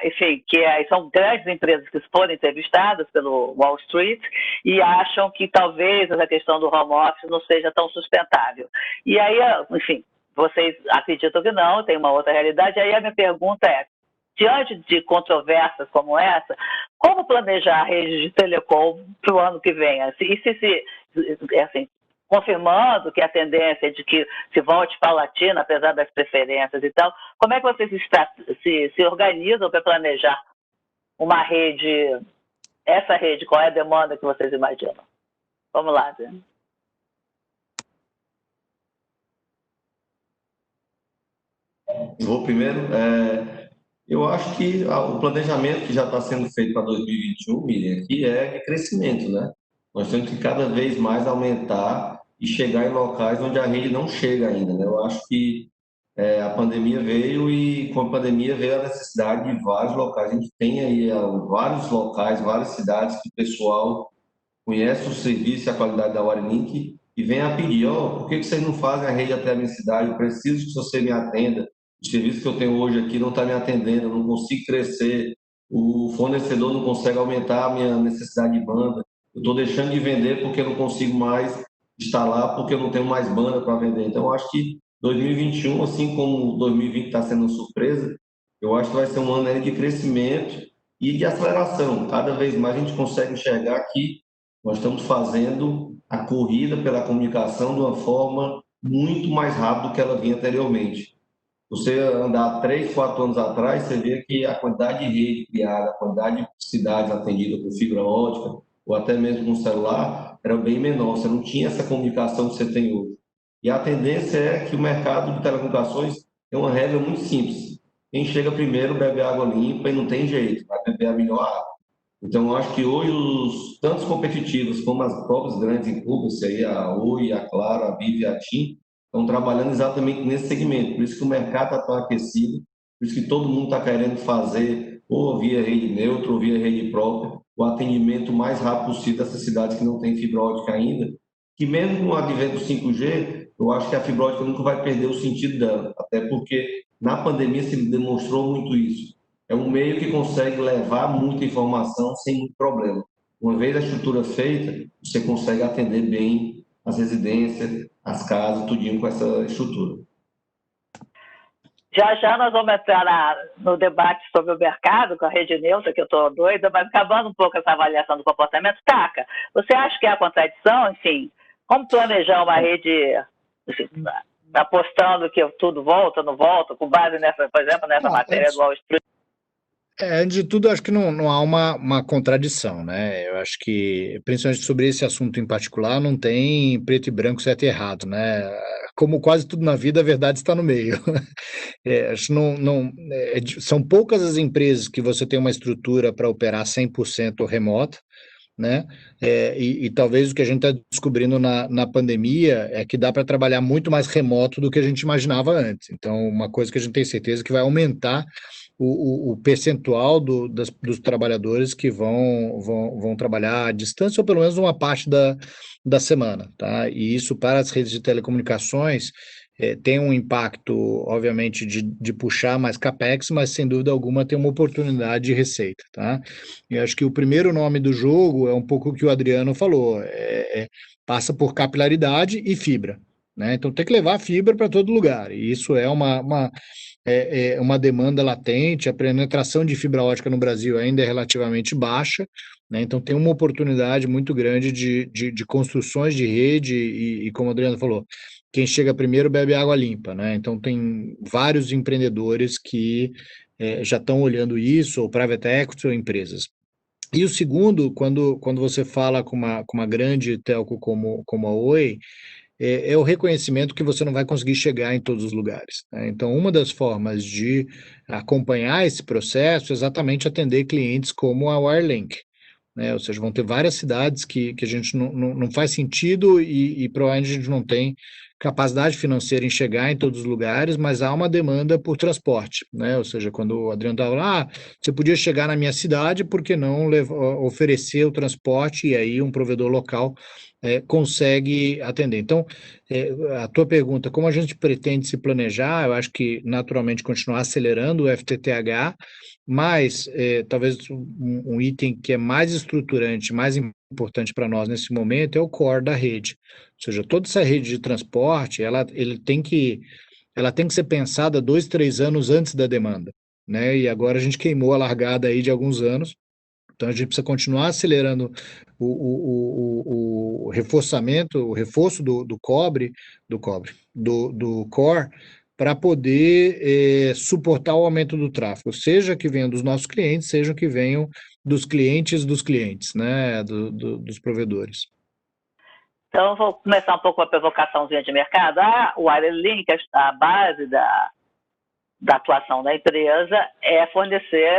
enfim, são grandes empresas que foram entrevistadas pelo Wall Street e acham que talvez essa questão do home office não seja tão sustentável. E aí, enfim, vocês acreditam que não, tem uma outra realidade. Aí a minha pergunta é: diante de controvérsias como essa, como planejar a rede de telecom para o ano que vem? Assim, confirmando que a tendência é de que se volte paulatina, apesar das preferências e tal, como é que vocês se organizam para planejar uma rede, essa rede, qual é a demanda que vocês imaginam? Vamos lá, Zé. Vou primeiro. Eu acho que o planejamento que já está sendo feito para 2021, Miriam, que é de crescimento, né? Nós temos que cada vez mais aumentar e chegar em locais onde a rede não chega ainda, né? Eu acho que a pandemia veio e com a pandemia veio a necessidade de vários locais. A gente tem aí vários locais, várias cidades que o pessoal conhece o serviço e a qualidade da Warlink e vem a pedir: por que vocês não fazem a rede até a minha cidade? Eu preciso que você me atenda. O serviço que eu tenho hoje aqui não está me atendendo, eu não consigo crescer, o fornecedor não consegue aumentar a minha necessidade de banda, eu estou deixando de vender porque eu não consigo mais instalar, porque eu não tenho mais banda para vender. Então, eu acho que 2021, assim como 2020 está sendo uma surpresa, eu acho que vai ser um ano aí de crescimento e de aceleração. Cada vez mais a gente consegue enxergar que nós estamos fazendo a corrida pela comunicação de uma forma muito mais rápida do que ela vinha anteriormente. Você andar 3, 4 anos atrás, você vê que a quantidade de rede criada, a quantidade de cidades atendidas por fibra ótica, ou até mesmo com celular, era bem menor. Você não tinha essa comunicação que você tem hoje. E a tendência é que o mercado de telecomunicações tem uma regra muito simples: quem chega primeiro bebe água limpa e não tem jeito, vai beber a melhor água. Então, eu acho que hoje tantos competitivos como as próprias grandes e-commerce, aí, a Oi, a Claro, a Vivo e a TIM, estão trabalhando exatamente nesse segmento. Por isso que o mercado está tão aquecido, por isso que todo mundo está querendo fazer ou via rede neutra ou via rede própria, o atendimento mais rápido possível dessas cidades que não têm fibra ótica ainda, que mesmo com o advento do 5G, eu acho que a fibra ótica nunca vai perder o sentido dela, até porque na pandemia se demonstrou muito isso. É um meio que consegue levar muita informação sem muito problema. Uma vez a estrutura feita, você consegue atender bem as residências, as casas, tudinho com essa estrutura. Já já nós vamos entrar no debate sobre o mercado com a rede neutra, que eu estou doida, mas acabando um pouco essa avaliação do comportamento. Taca, você acha que é a contradição? Enfim, como planejar uma rede, enfim, apostando que tudo volta, não volta, com base nessa, por exemplo, nessa matéria do Wall Street? Antes de tudo, acho que não há uma contradição, né? Eu acho que, principalmente sobre esse assunto em particular, não tem preto e branco, certo e errado, né? Como quase tudo na vida, a verdade está no meio. Acho que são poucas as empresas que você tem uma estrutura para operar 100% remota, né? E talvez o que a gente está descobrindo na pandemia é que dá para trabalhar muito mais remoto do que a gente imaginava antes. Então, uma coisa que a gente tem certeza que vai aumentar o percentual dos trabalhadores que vão trabalhar à distância, ou pelo menos uma parte da semana, tá? E isso para as redes de telecomunicações tem um impacto, obviamente, de puxar mais capex, mas sem dúvida alguma tem uma oportunidade de receita, tá? E acho que o primeiro nome do jogo é um pouco o que o Adriano falou, passa por capilaridade e fibra, né? Então tem que levar fibra para todo lugar, e isso é uma demanda latente. A penetração de fibra ótica no Brasil ainda é relativamente baixa, né? Então tem uma oportunidade muito grande de construções de rede e, como o Adriano falou, quem chega primeiro bebe água limpa, né? Então tem vários empreendedores que já estão olhando isso, ou private equity ou empresas. E o segundo, quando você fala com uma grande telco como a Oi, é o reconhecimento que você não vai conseguir chegar em todos os lugares, né? Então, uma das formas de acompanhar esse processo é exatamente atender clientes como a Wirelink, né? Ou seja, vão ter várias cidades que a gente não faz sentido e provavelmente a gente não tem capacidade financeira em chegar em todos os lugares, mas há uma demanda por transporte, né? Ou seja, quando o Adriano estava lá, você podia chegar na minha cidade, por que não oferecer o transporte e aí um provedor local consegue atender. Então, a tua pergunta, como a gente pretende se planejar, eu acho que naturalmente continuar acelerando o FTTH, mas talvez um item que é mais estruturante, mais importante para nós nesse momento é o core da rede. Ou seja, toda essa rede de transporte, ela tem que ser pensada 2, 3 anos antes da demanda, né? E agora a gente queimou a largada aí de alguns anos, então a gente precisa continuar acelerando o reforçamento, o reforço do core, para poder suportar o aumento do tráfego, seja que venham dos nossos clientes, seja que venham dos clientes, né, dos provedores. Então, vou começar um pouco com a provocaçãozinha de mercado. O Wirelink, a base da atuação da empresa é fornecer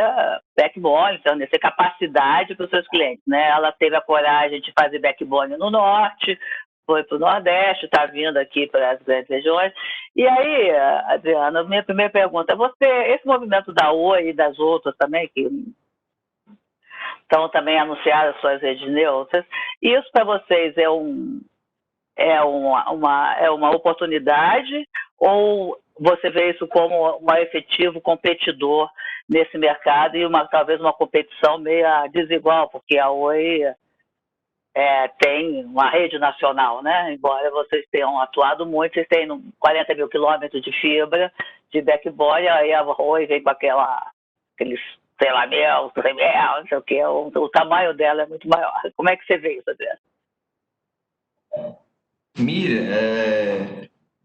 backbone, fornecer capacidade para os seus clientes, né? Ela teve a coragem de fazer backbone no norte, foi para o nordeste, está vindo aqui para as grandes regiões. E aí, Adriana, minha primeira pergunta, esse movimento da Oi e das outras também, que estão também anunciadas suas redes neutras, isso para vocês é uma oportunidade, ou você vê isso como um efetivo competidor nesse mercado e talvez uma competição meio desigual, porque a Oi tem uma rede nacional, né? Embora vocês tenham atuado muito, vocês têm 40 mil quilômetros de fibra, de backbone, aí a Oi vem com aqueles, sei lá, 100 mil, não sei o quê, o tamanho dela é muito maior. Como é que você vê isso, Adriano? Miriam,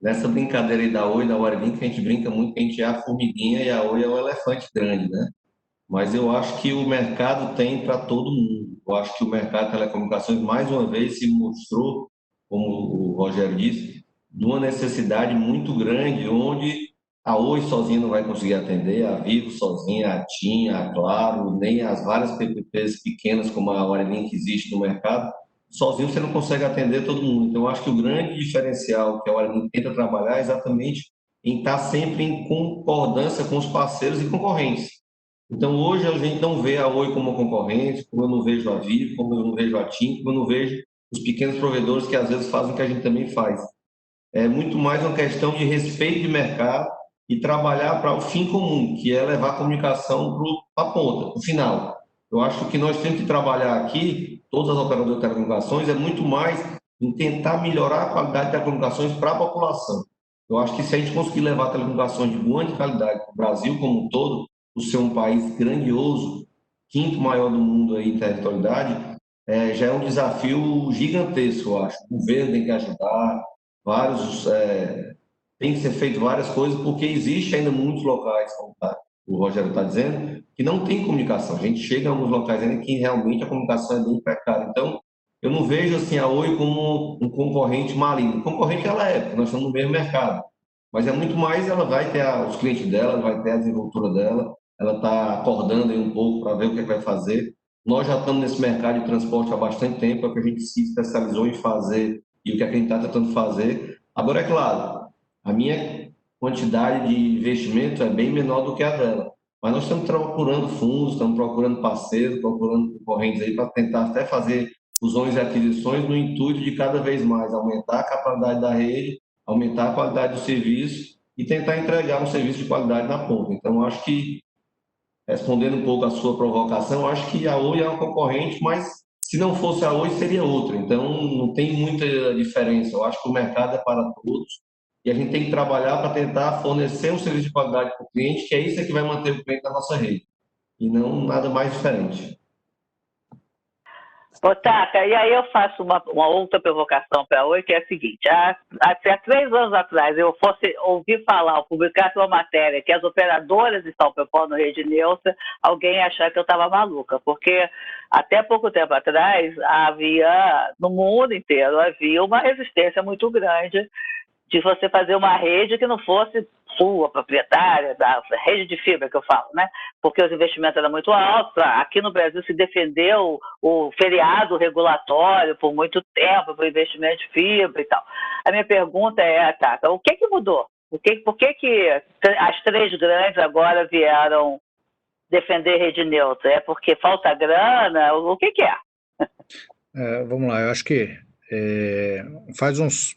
nessa brincadeira aí da Oi, da Wirelink, a gente brinca muito que a gente é a formiguinha e a Oi é o elefante grande, né? Mas eu acho que o mercado tem para todo mundo. Eu acho que o mercado de telecomunicações, mais uma vez, se mostrou, como o Rogério disse, de uma necessidade muito grande, onde A Oi sozinha não vai conseguir atender, a Vivo sozinha, a TIM, a Claro, nem as várias PPPs pequenas como a Orelin que existe no mercado, sozinho você não consegue atender todo mundo. Então, eu acho que o grande diferencial que a Orelin tenta trabalhar é exatamente em estar sempre em concordância com os parceiros e concorrentes. Então, hoje a gente não vê a Oi como concorrente, como eu não vejo a Vivo, como eu não vejo a TIM, como eu não vejo os pequenos provedores que às vezes fazem o que a gente também faz. É muito mais uma questão de respeito de mercado e trabalhar para o fim comum, que é levar a comunicação para a ponta, para o final. Eu acho que nós temos que trabalhar aqui, todas as operadoras de telecomunicações, é muito mais em tentar melhorar a qualidade de telecomunicações para a população. Eu acho que se a gente conseguir levar telecomunicações de boa qualidade para o Brasil como um todo, por ser um país grandioso, quinto maior do mundo aí em territorialidade, já é um desafio gigantesco, eu acho. O governo tem que ajudar, vários, tem que ser feito várias coisas, porque existe ainda muitos locais, como o Rogério está dizendo, que não tem comunicação. A gente chega em alguns locais ainda que realmente a comunicação é bem precária. Então, eu não vejo assim a Oi como um concorrente maligno. Concorrente ela é, porque nós estamos no mesmo mercado. Mas é muito mais, ela vai ter os clientes dela, vai ter a desenvoltura dela, ela está acordando aí um pouco para ver o que vai fazer. Nós já estamos nesse mercado de transporte há bastante tempo, é o que a gente se especializou em fazer e o que a gente está tentando fazer. Agora, é claro, a minha quantidade de investimento é bem menor do que a dela, mas nós estamos procurando fundos, estamos procurando parceiros, procurando concorrentes aí para tentar até fazer fusões e aquisições no intuito de cada vez mais aumentar a capacidade da rede, aumentar a qualidade do serviço e tentar entregar um serviço de qualidade na ponta. Então, acho que respondendo um pouco a sua provocação, acho que a Oi é uma concorrente, mas se não fosse a Oi, seria outra. Então, não tem muita diferença. Eu acho que o mercado é para todos e a gente tem que trabalhar para tentar fornecer um serviço de qualidade para o cliente, que é isso que vai manter o cliente na nossa rede, e não nada mais diferente. Ô, Taka, e aí eu faço uma outra provocação para a Oi, que é a seguinte: há 3 anos atrás eu fosse ouvir falar, ou publicasse uma matéria que as operadoras estão propondo rede neutra, alguém ia achar que eu estava maluca, porque até pouco tempo atrás havia, no mundo inteiro, havia uma resistência muito grande de você fazer uma rede que não fosse sua, proprietária, da rede de fibra que eu falo, né? Porque os investimentos eram muito altos. Aqui no Brasil se defendeu o feriado regulatório por muito tempo, para o investimento de fibra e tal. A minha pergunta é, Tata, o que mudou? Por que as 3 grandes agora vieram defender rede neutra? É porque falta grana? O que é? Vamos lá, eu acho que faz uns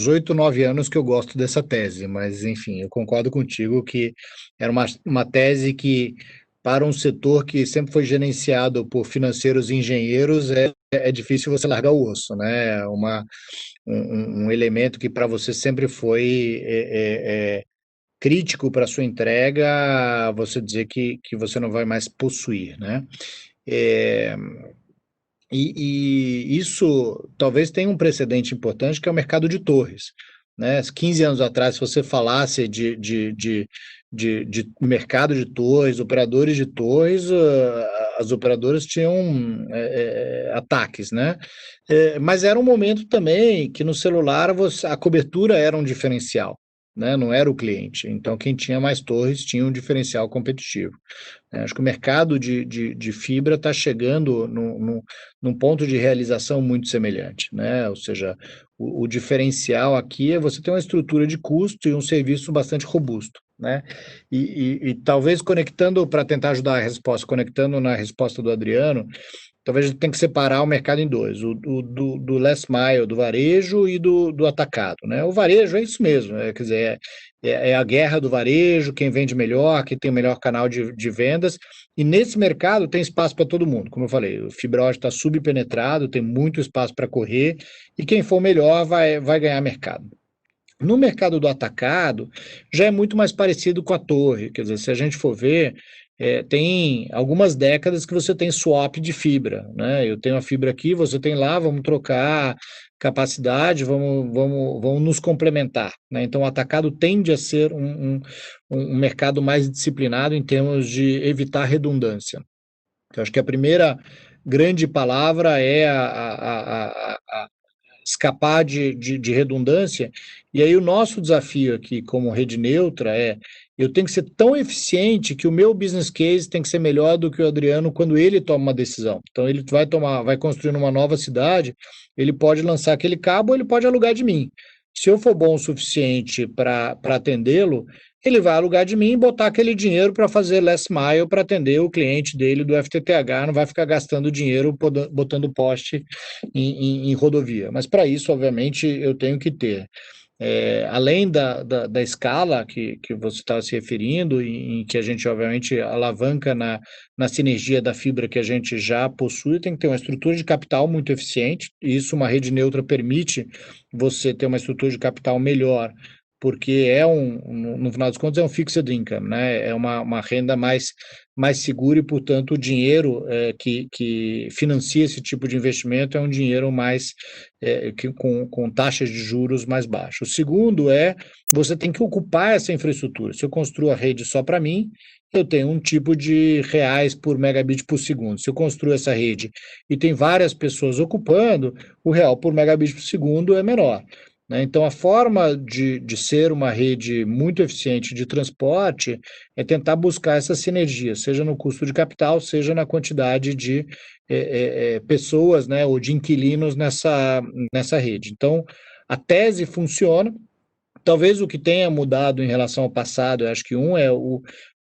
8, 9 anos que eu gosto dessa tese, mas enfim, eu concordo contigo que era uma tese que, para um setor que sempre foi gerenciado por financeiros e engenheiros, é difícil você largar o osso, né? Um elemento que para você sempre foi crítico para a sua entrega, você dizer que você não vai mais possuir, né? E isso talvez tenha um precedente importante, que é o mercado de torres, né? 15 anos atrás, se você falasse de mercado de torres, operadores de torres, as operadoras tinham ataques, né? Mas era um momento também que no celular a cobertura era um diferencial, né? Não era o cliente. Então, quem tinha mais torres tinha um diferencial competitivo. Acho que o mercado de fibra está chegando num ponto de realização muito semelhante, né? Ou seja, o diferencial aqui é você ter uma estrutura de custo e um serviço bastante robusto, né? E talvez conectando, para tentar ajudar a resposta, conectando na resposta do Adriano, talvez a gente tenha que separar o mercado em dois, do last mile, do varejo e do atacado, né? O varejo é isso mesmo, quer dizer, é a guerra do varejo, quem vende melhor, quem tem o melhor canal de vendas, e nesse mercado tem espaço para todo mundo, como eu falei, o fibra ótica está subpenetrado, tem muito espaço para correr, e quem for melhor vai ganhar mercado. No mercado do atacado, já é muito mais parecido com a torre, quer dizer, se a gente for ver, tem algumas décadas que você tem swap de fibra, né? Eu tenho a fibra aqui, você tem lá, vamos trocar capacidade, vamos nos complementar, né? Então, o atacado tende a ser um mercado mais disciplinado em termos de evitar redundância. Então, acho que a primeira grande palavra é a escapar de redundância. E aí o nosso desafio aqui como rede neutra eu tenho que ser tão eficiente que o meu business case tem que ser melhor do que o Adriano quando ele toma uma decisão. Então ele vai construir uma nova cidade, ele pode lançar aquele cabo, ou ele pode alugar de mim. Se eu for bom o suficiente para atendê-lo, ele vai alugar de mim e botar aquele dinheiro para fazer last mile para atender o cliente dele do FTTH, não vai ficar gastando dinheiro botando poste em rodovia. Mas para isso, obviamente, eu tenho que ter além da escala que você estava se referindo, em que a gente, obviamente, alavanca na sinergia da fibra que a gente já possui, tem que ter uma estrutura de capital muito eficiente, e isso uma rede neutra permite você ter uma estrutura de capital melhor, porque no final das contas, é um fixed income, né? É uma renda mais segura e, portanto, o dinheiro que financia esse tipo de investimento é um dinheiro mais com taxas de juros mais baixas. O segundo você tem que ocupar essa infraestrutura. Se eu construo a rede só para mim, eu tenho um tipo de reais por megabit por segundo. Se eu construo essa rede e tem várias pessoas ocupando, o real por megabit por segundo é menor. Né? Então, a forma de ser uma rede muito eficiente de transporte é tentar buscar essa sinergia, seja no custo de capital, seja na quantidade de pessoas, né, ou de inquilinos nessa rede. Então, a tese funciona. Talvez o que tenha mudado em relação ao passado, eu acho que é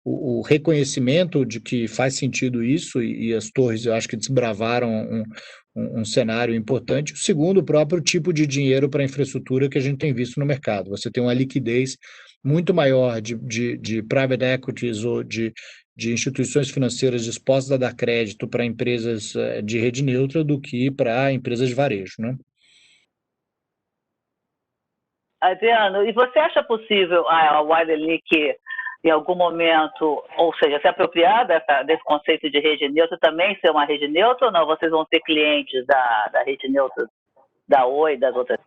o reconhecimento de que faz sentido isso, e as torres, eu acho que desbravaram um cenário importante. O segundo, o próprio tipo de dinheiro para infraestrutura que a gente tem visto no mercado. Você tem uma liquidez muito maior de private equities ou de instituições financeiras dispostas a dar crédito para empresas de rede neutra do que para empresas de varejo, né? Adriano, e você acha possível a Wirelink, em algum momento, ou seja, se apropriar desse conceito de rede neutra, também ser uma rede neutra, ou não? Vocês vão ser clientes da rede neutra da Oi e das outras?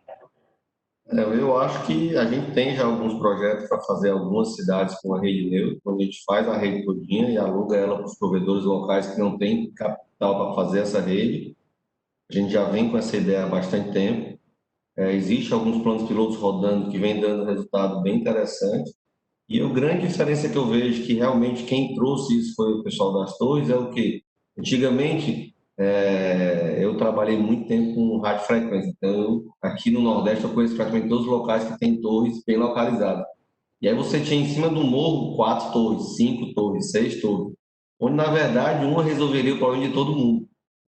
Eu acho que a gente tem já alguns projetos para fazer algumas cidades com a rede neutra, onde a gente faz a rede todinha e aluga ela para os provedores locais que não têm capital para fazer essa rede. A gente já vem com essa ideia há bastante tempo. Existe alguns planos pilotos rodando que vem dando resultado bem interessante. E a grande diferença que eu vejo que realmente quem trouxe isso foi o pessoal das torres é o quê? Antigamente, eu trabalhei muito tempo com rádio frequência. Então, aqui no Nordeste, eu conheço praticamente todos os locais que tem torres bem localizadas. E aí você tinha em cima do morro 4 torres, 5 torres, 6 torres, onde na verdade uma resolveria o problema de todo mundo,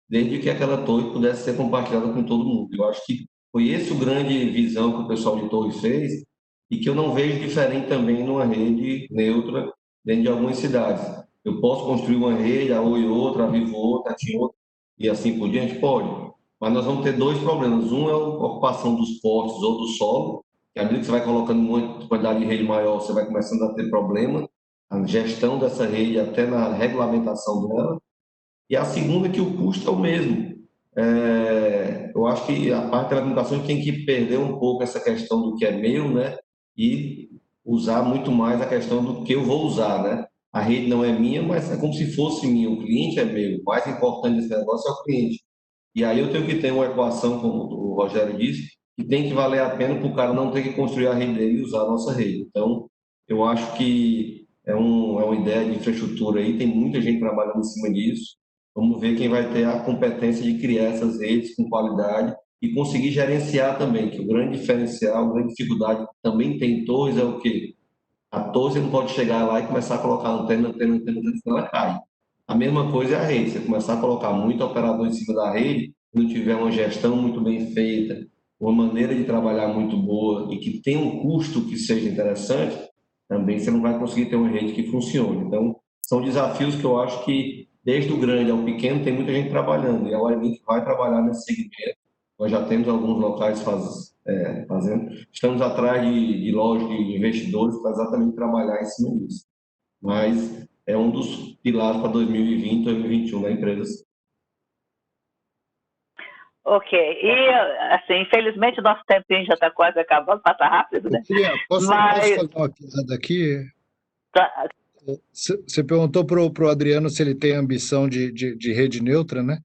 desde que aquela torre pudesse ser compartilhada com todo mundo. Eu acho que foi esse o grande visão que o pessoal de torres fez e que eu não vejo diferente também numa rede neutra dentro de algumas cidades. Eu posso construir uma rede, a Oi outra, a Vivo outra, a TIM outra, e assim por diante? Pode. Mas nós vamos ter dois problemas. Um é a ocupação dos postes ou do solo, que à medida que você vai colocando uma quantidade de rede maior, você vai começando a ter problema, a gestão dessa rede, até na regulamentação dela. E a segunda é que o custo é o mesmo. Eu acho que a parte da telecomunicações tem que perder um pouco essa questão do que é meu, né? E usar muito mais a questão do que eu vou usar, né? A rede não é minha, mas é como se fosse minha. O cliente é meu. O mais importante desse negócio é o cliente. E aí eu tenho que ter uma equação, como o Rogério disse, que tem que valer a pena para o cara não ter que construir a rede dele e usar a nossa rede. Então, eu acho que é uma ideia de infraestrutura aí, tem muita gente trabalhando em cima disso. Vamos ver quem vai ter a competência de criar essas redes com qualidade e conseguir gerenciar também, que o grande diferencial, a grande dificuldade que também tem em torres é o quê? A torre você não pode chegar lá e começar a colocar antena, senão ela cai. A mesma coisa é a rede, você começar a colocar muito operador em cima da rede, se não tiver uma gestão muito bem feita, uma maneira de trabalhar muito boa e que tenha um custo que seja interessante, também você não vai conseguir ter uma rede que funcione. Então, são desafios que eu acho que, desde o grande ao pequeno, tem muita gente trabalhando, e a Wirelink vai trabalhar nesse segmento. Nós já temos alguns locais fazendo. Estamos atrás de lojas de investidores para exatamente trabalhar em cima disso. Mas é um dos pilares para 2020, 2021 da empresa. Ok. E, assim, infelizmente, o nosso tempinho já está quase acabando, passa rápido, né? Posso fazer uma piada aqui? Tá. Você perguntou para o Adriano se ele tem ambição de rede neutra, né?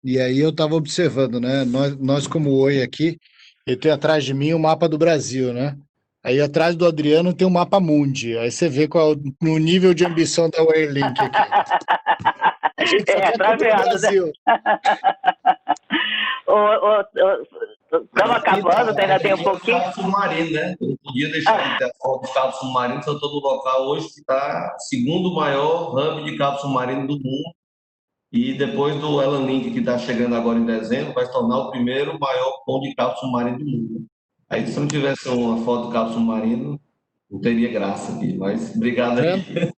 E aí eu estava observando, né? Nós como Oi aqui, E tem atrás de mim o mapa do Brasil, né? Aí atrás do Adriano tem o mapa Mundi. Aí você vê qual é o nível de ambição da Wirelink aqui. A gente só quer Tá cobrir o vendo, né? Brasil. Estamos acabando, Então, ainda tem um aqui é o pouquinho. cabo submarino, né? Eu não podia deixar de ter a foto de cabo submarino, eu estou no local hoje que está segundo maior hub de cabo submarino do mundo. E depois do Elan Link, que está chegando agora em dezembro, vai se tornar o primeiro maior ponto de cabo submarino do mundo. Aí, se não tivesse uma foto do cabo submarino, não teria graça aqui. Mas Tá obrigado vendo? aí.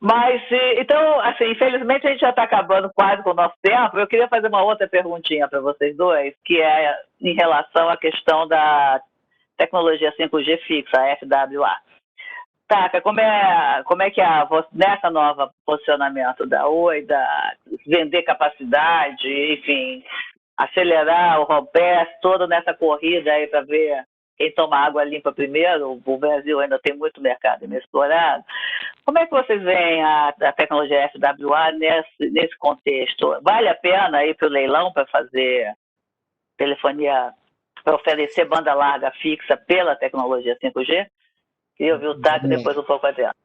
Mas, então, assim, infelizmente a gente já está acabando quase com o nosso tempo. Eu queria fazer uma outra perguntinha para vocês dois, que é em relação à questão da tecnologia 5G fixa, a FWA. Taka, como é que nessa nova posicionamento da Oi, da vender capacidade, enfim, acelerar o rompesse todo nessa corrida aí para ver quem toma água limpa primeiro? O Brasil ainda tem muito mercado inexplorado. Como é que vocês veem a tecnologia FWA nesse contexto? Vale a pena ir para o leilão para fazer telefonia, para oferecer banda larga fixa pela tecnologia 5G? Queria ouvir o TAC e depois um pouco adiante.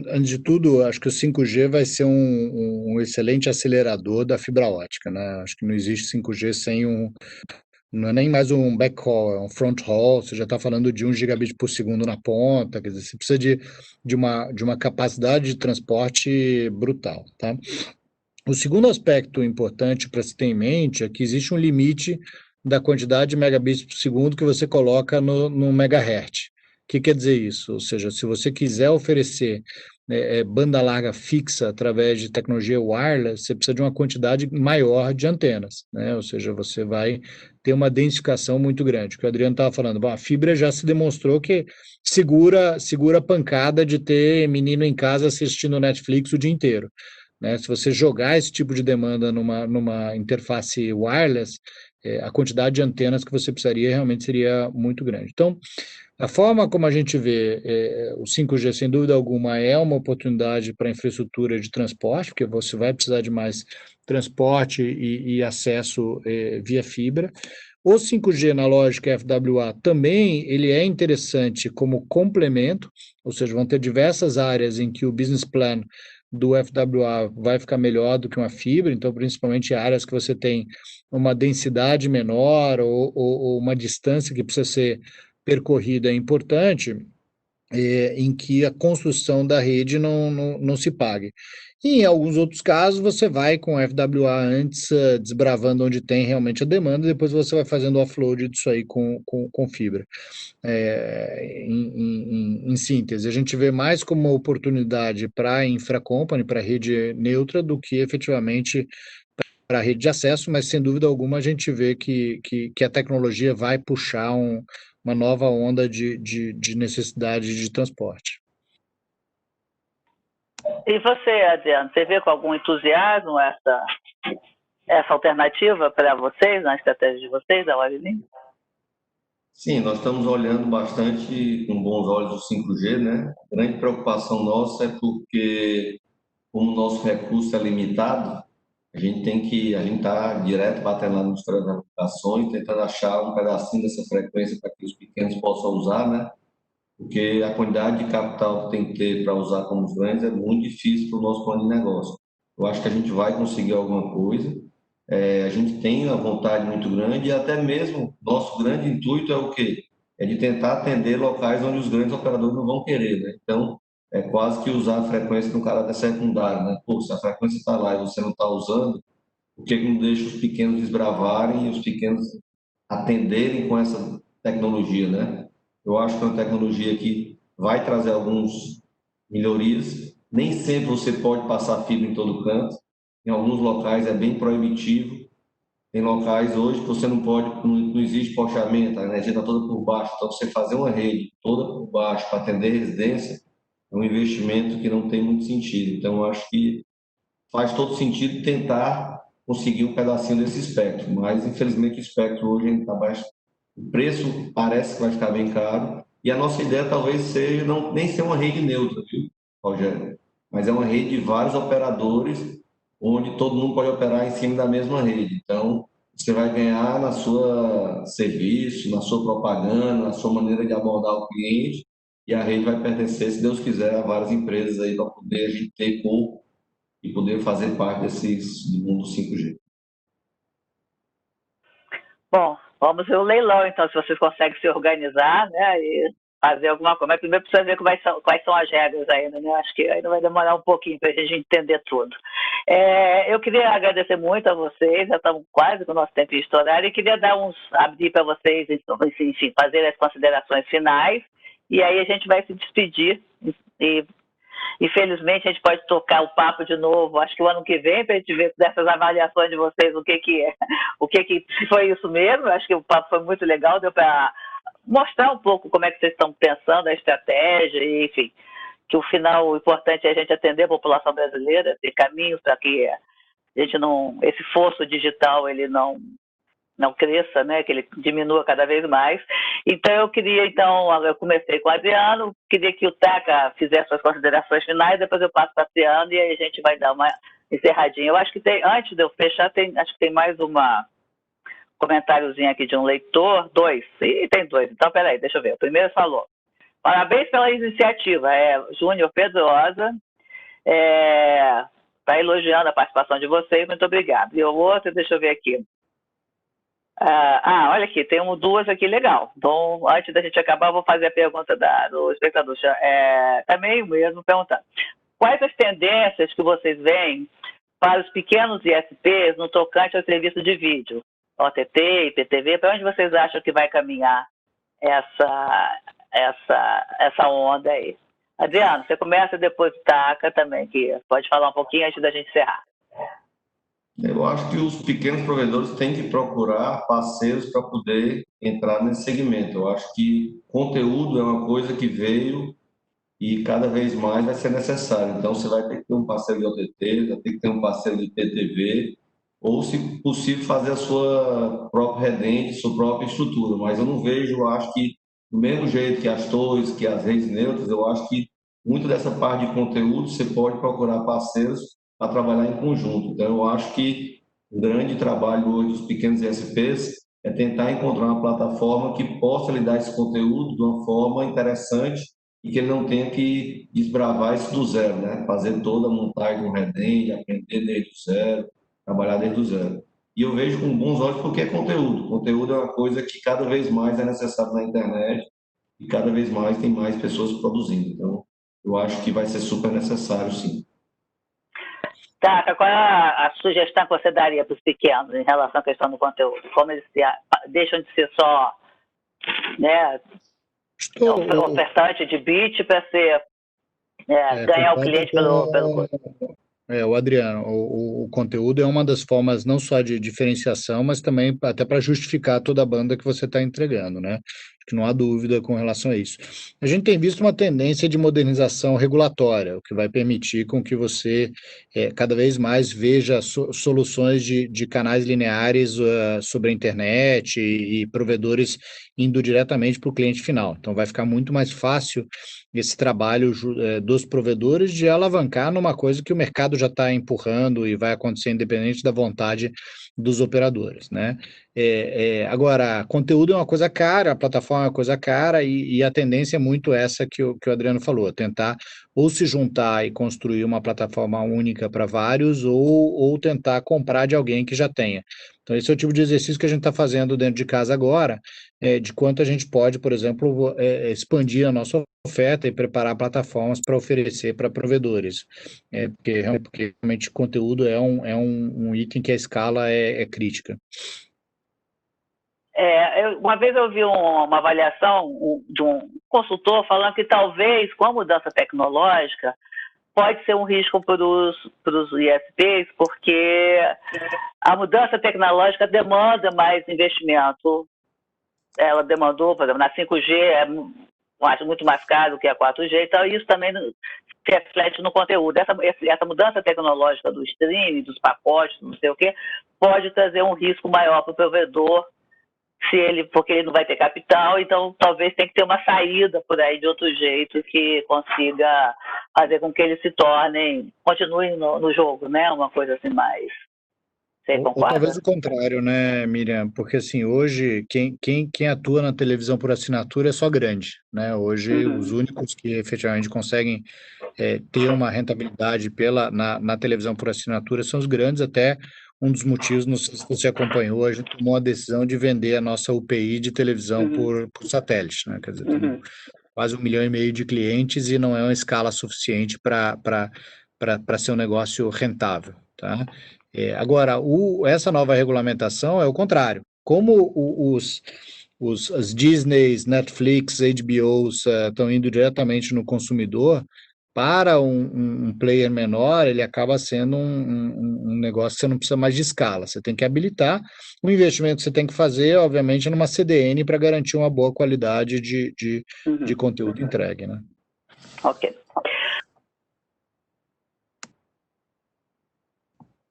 Antes de tudo, acho que o 5G vai ser um excelente acelerador da fibra ótica, né? Acho que não existe 5G sem não é nem mais um backhaul, é um front haul, você já está falando de 1 gigabit por segundo na ponta, quer dizer, você precisa de uma capacidade de transporte brutal, tá? O segundo aspecto importante para se ter em mente é que existe um limite da quantidade de megabits por segundo que você coloca no megahertz. O que quer dizer isso? Ou seja, se você quiser oferecer banda larga fixa através de tecnologia wireless, você precisa de uma quantidade maior de antenas, né? Ou seja, você vai ter uma densificação muito grande. O que o Adriano estava falando, bom, a fibra já se demonstrou que segura a pancada de ter menino em casa assistindo Netflix o dia inteiro, né? Se você jogar esse tipo de demanda numa interface wireless, a quantidade de antenas que você precisaria realmente seria muito grande. Então, a forma como a gente vê o 5G, sem dúvida alguma, é uma oportunidade para a infraestrutura de transporte, porque você vai precisar de mais transporte e acesso via fibra. O 5G na lógica FWA também ele é interessante como complemento, ou seja, vão ter diversas áreas em que o business plan do FWA vai ficar melhor do que uma fibra, então principalmente áreas que você tem uma densidade menor ou uma distância que precisa ser percorrida importante, em que a construção da rede não se pague. E em alguns outros casos, você vai com FWA antes, desbravando onde tem realmente a demanda, e depois você vai fazendo o offload disso aí com fibra. Em síntese, a gente vê mais como uma oportunidade para a infracompany, para a rede neutra, do que efetivamente para a rede de acesso, mas sem dúvida alguma a gente vê que a tecnologia vai puxar uma nova onda de necessidade de transporte. E você, Adriano, você vê com algum entusiasmo essa alternativa para vocês, na estratégia de vocês, da Wirelink? Sim, nós estamos olhando bastante com bons olhos o 5G, né? A grande preocupação nossa é porque, como o nosso recurso é limitado, a gente está direto batendo lá nos aplicações, tentando achar um pedacinho dessa frequência para que os pequenos possam usar, né? Porque a quantidade de capital que tem que ter para usar como os grandes é muito difícil para o nosso plano de negócio. Eu acho que a gente vai conseguir alguma coisa. A gente tem uma vontade muito grande e até mesmo nosso grande intuito é o quê? É de tentar atender locais onde os grandes operadores não vão querer, né? Então, é quase que usar a frequência no caráter secundário, né? Pô, se a frequência está lá e você não está usando, por que não deixa os pequenos desbravarem e os pequenos atenderem com essa tecnologia, né? Eu acho que é uma tecnologia que vai trazer algumas melhorias. Nem sempre você pode passar fibra em todo canto. Em alguns locais é bem proibitivo. Tem locais hoje que você não pode, não existe postamento, a energia está toda por baixo. Então, você fazer uma rede toda por baixo para atender residência é um investimento que não tem muito sentido. Então, eu acho que faz todo sentido tentar conseguir um pedacinho desse espectro, mas infelizmente o espectro hoje está baixo, o preço parece que vai ficar bem caro, e a nossa ideia talvez seja nem ser uma rede neutra, viu, Rogério? Mas é uma rede de vários operadores, onde todo mundo pode operar em cima da mesma rede. Então, você vai ganhar na sua serviço, na sua propaganda, na sua maneira de abordar o cliente, e a rede vai pertencer, se Deus quiser, a várias empresas aí para poder a gente ter corpo e poder fazer parte do mundo 5G. Bom, vamos ver o leilão, então, se vocês conseguem se organizar, né, e fazer alguma coisa. Mas primeiro precisa ver quais são as regras ainda, né? Acho que ainda vai demorar um pouquinho para a gente entender tudo. Eu queria agradecer muito a vocês, já estamos quase com o nosso tempo estourado, e queria abrir para vocês, enfim, fazer as considerações finais, e aí a gente vai se despedir e infelizmente, a gente pode tocar o papo de novo, acho que o ano que vem, para a gente ver dessas avaliações de vocês, se foi isso mesmo. Acho que o papo foi muito legal, deu para mostrar um pouco como é que vocês estão pensando, a estratégia, e, enfim, que o importante é a gente atender a população brasileira, ter caminhos para que a gente esse fosso digital, ele não cresça, né, que ele diminua cada vez mais. Então, eu comecei com o Adriano, queria que o Taca fizesse suas considerações finais, depois eu passo para o Adriano e aí a gente vai dar uma encerradinha. Eu acho que antes de eu fechar, acho que tem mais comentáriozinho aqui de um leitor, tem dois, então peraí, deixa eu ver. O primeiro falou: parabéns pela iniciativa, Júnior Pedrosa, está elogiando a participação de vocês, muito obrigado. E o outro, deixa eu ver aqui. Olha aqui, tem duas aqui, legal. Então, antes da gente acabar, eu vou fazer a pergunta do espectador. Também mesmo perguntando: quais as tendências que vocês veem para os pequenos ISPs no tocante ao serviço de vídeo, OTT, IPTV? Para onde vocês acham que vai caminhar essa onda aí? Adriano, você começa, depois o Taca também, que pode falar um pouquinho antes da gente encerrar. Eu acho que os pequenos provedores têm que procurar parceiros para poder entrar nesse segmento. Eu acho que conteúdo é uma coisa que veio e cada vez mais vai ser necessário. Então, você vai ter que ter um parceiro de OTT, vai ter que ter um parceiro de PTV, ou, se possível, fazer a sua própria redente, sua própria estrutura. Mas eu não vejo, eu acho que, do mesmo jeito que as torres, que as redes neutras, eu acho que muito dessa parte de conteúdo você pode procurar parceiros para trabalhar em conjunto. Então, eu acho que o grande trabalho hoje dos pequenos ISPs é tentar encontrar uma plataforma que possa lhe dar esse conteúdo de uma forma interessante e que ele não tenha que desbravar isso do zero, né? Fazer toda a montagem do redende, aprender desde o zero, trabalhar desde o zero. E eu vejo com bons olhos porque é conteúdo. Conteúdo é uma coisa que cada vez mais é necessário na internet e cada vez mais tem mais pessoas produzindo. Então, eu acho que vai ser super necessário, sim. Tá, qual é a sugestão que você daria para os pequenos em relação à questão do conteúdo? Como eles deixam de ser só, né, ofertante de bit para ser ganhar o cliente pelo o Adriano, o conteúdo é uma das formas não só de diferenciação, mas também até para justificar toda a banda que você está entregando, né? Acho que não há dúvida com relação a isso. A gente tem visto uma tendência de modernização regulatória, o que vai permitir com que você cada vez mais veja soluções de canais lineares sobre a internet e provedores indo diretamente para o cliente final. Então vai ficar muito mais fácil esse trabalho dos provedores de alavancar numa coisa que o mercado já está empurrando e vai acontecer independente da vontade dos operadores, né? Agora, conteúdo é uma coisa cara, a plataforma é uma coisa cara e a tendência é muito essa que o Adriano falou, tentar ou se juntar e construir uma plataforma única para vários ou tentar comprar de alguém que já tenha. Então, esse é o tipo de exercício que a gente está fazendo dentro de casa agora, de quanto a gente pode, por exemplo, expandir a nossa oferta e preparar plataformas para oferecer para provedores, porque realmente conteúdo é um item que a escala é crítica. Uma vez eu vi uma avaliação de um consultor falando que talvez, com a mudança tecnológica, pode ser um risco para os ISPs, porque a mudança tecnológica demanda mais investimento. Ela demandou, por exemplo, na 5G acho muito mais caro que a 4G, então isso também se reflete no conteúdo. Essa mudança tecnológica do streaming, dos pacotes, não sei o quê, pode trazer um risco maior para o provedor, porque ele não vai ter capital, então talvez tenha que ter uma saída por aí de outro jeito que consiga fazer com que eles continuem no jogo, né? Uma coisa assim mais Você Ou concorda? talvez o contrário, né, Miriam? Porque assim, hoje quem atua na televisão por assinatura é só grande, né? Hoje os Uhum, únicos que efetivamente conseguem ter uma rentabilidade na televisão por assinatura são os grandes, até um dos motivos, não sei se você acompanhou, a gente tomou a decisão de vender a nossa UPI de televisão uhum, por satélite, né? Quer dizer, temos uhum, quase 1,5 milhão de clientes e não é uma escala suficiente para ser um negócio rentável, tá? Agora, essa nova regulamentação é o contrário. Como as Disneys, Netflix, HBOs estão indo diretamente no consumidor, para um player menor, ele acaba sendo um negócio que você não precisa mais de escala. Você tem que habilitar. O investimento que você tem que fazer, obviamente, é numa CDN para garantir uma boa qualidade de uhum. conteúdo entregue, né? Ok.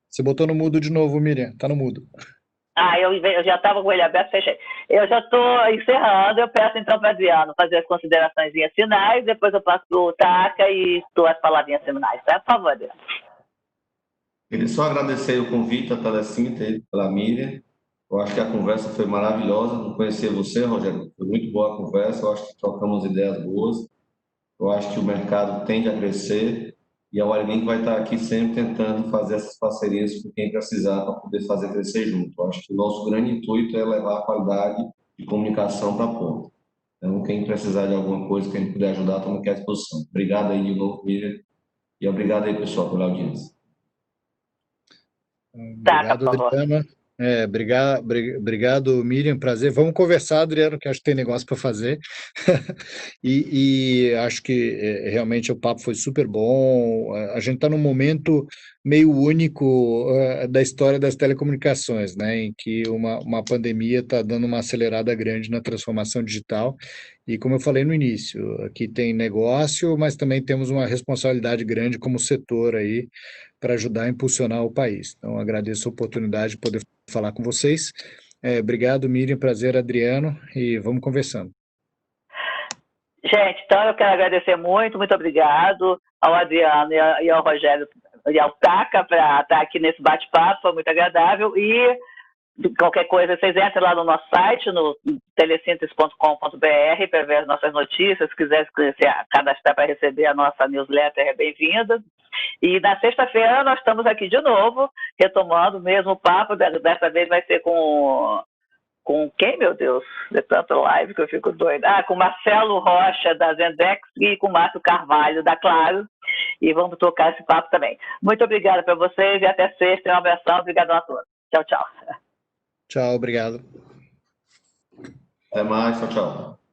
Você botou no mudo de novo, Miriam. Tá no mudo. Eu já estava com ele aberto, fechei. Eu já estou encerrando, eu peço então para Adriano fazer as considerações finais, depois eu passo para o Taca e as palavrinhas finais, tá? Por favor, Adriano. Queria só agradecer o convite à Telecinte, pela Miriam. Eu acho que a conversa foi maravilhosa. Não conhecia você, Rogério. Foi muito boa a conversa. Eu acho que trocamos ideias boas. Eu acho que o mercado tende a crescer e a Wirelink vai estar aqui sempre tentando fazer essas parcerias com quem precisar para poder fazer crescer junto. Eu acho que o nosso grande intuito é levar a qualidade de comunicação para a ponta. Então, quem precisar de alguma coisa, quem puder ajudar, estamos aqui à disposição. Obrigado aí de novo, Miriam. E obrigado aí, pessoal, pela audiência. Taca, Obrigado, por favor. Adriano. Obrigado, Miriam. Prazer. Vamos conversar, Adriano, que acho que tem negócio para fazer. E acho que realmente o papo foi super bom. A gente está num momento meio único da história das telecomunicações, né? Em que uma pandemia está dando uma acelerada grande na transformação digital. E como eu falei no início, aqui tem negócio, mas também temos uma responsabilidade grande como setor aí para ajudar a impulsionar o país. Então, agradeço a oportunidade de poder falar com vocês. Obrigado, Miriam, prazer, Adriano, e vamos conversando. Gente, então eu quero agradecer muito obrigado ao Adriano e ao Rogério e ao Taca para estar aqui nesse bate-papo, foi muito agradável. E qualquer coisa, vocês entrem lá no nosso site, no telesintes.com.br, para ver as nossas notícias. Se quiser se cadastrar para receber a nossa newsletter, é bem-vinda. E na sexta-feira nós estamos aqui de novo, retomando o mesmo papo. Dessa vez vai ser com quem, meu Deus? De tanta live que eu fico doida. Com Marcelo Rocha, da Zendex, e com Márcio Carvalho, da Claro. E vamos tocar esse papo também. Muito obrigada para vocês e até sexta. Um abração. Obrigadão a todos. Tchau, tchau. Tchau, obrigado. Até mais, tchau, tchau.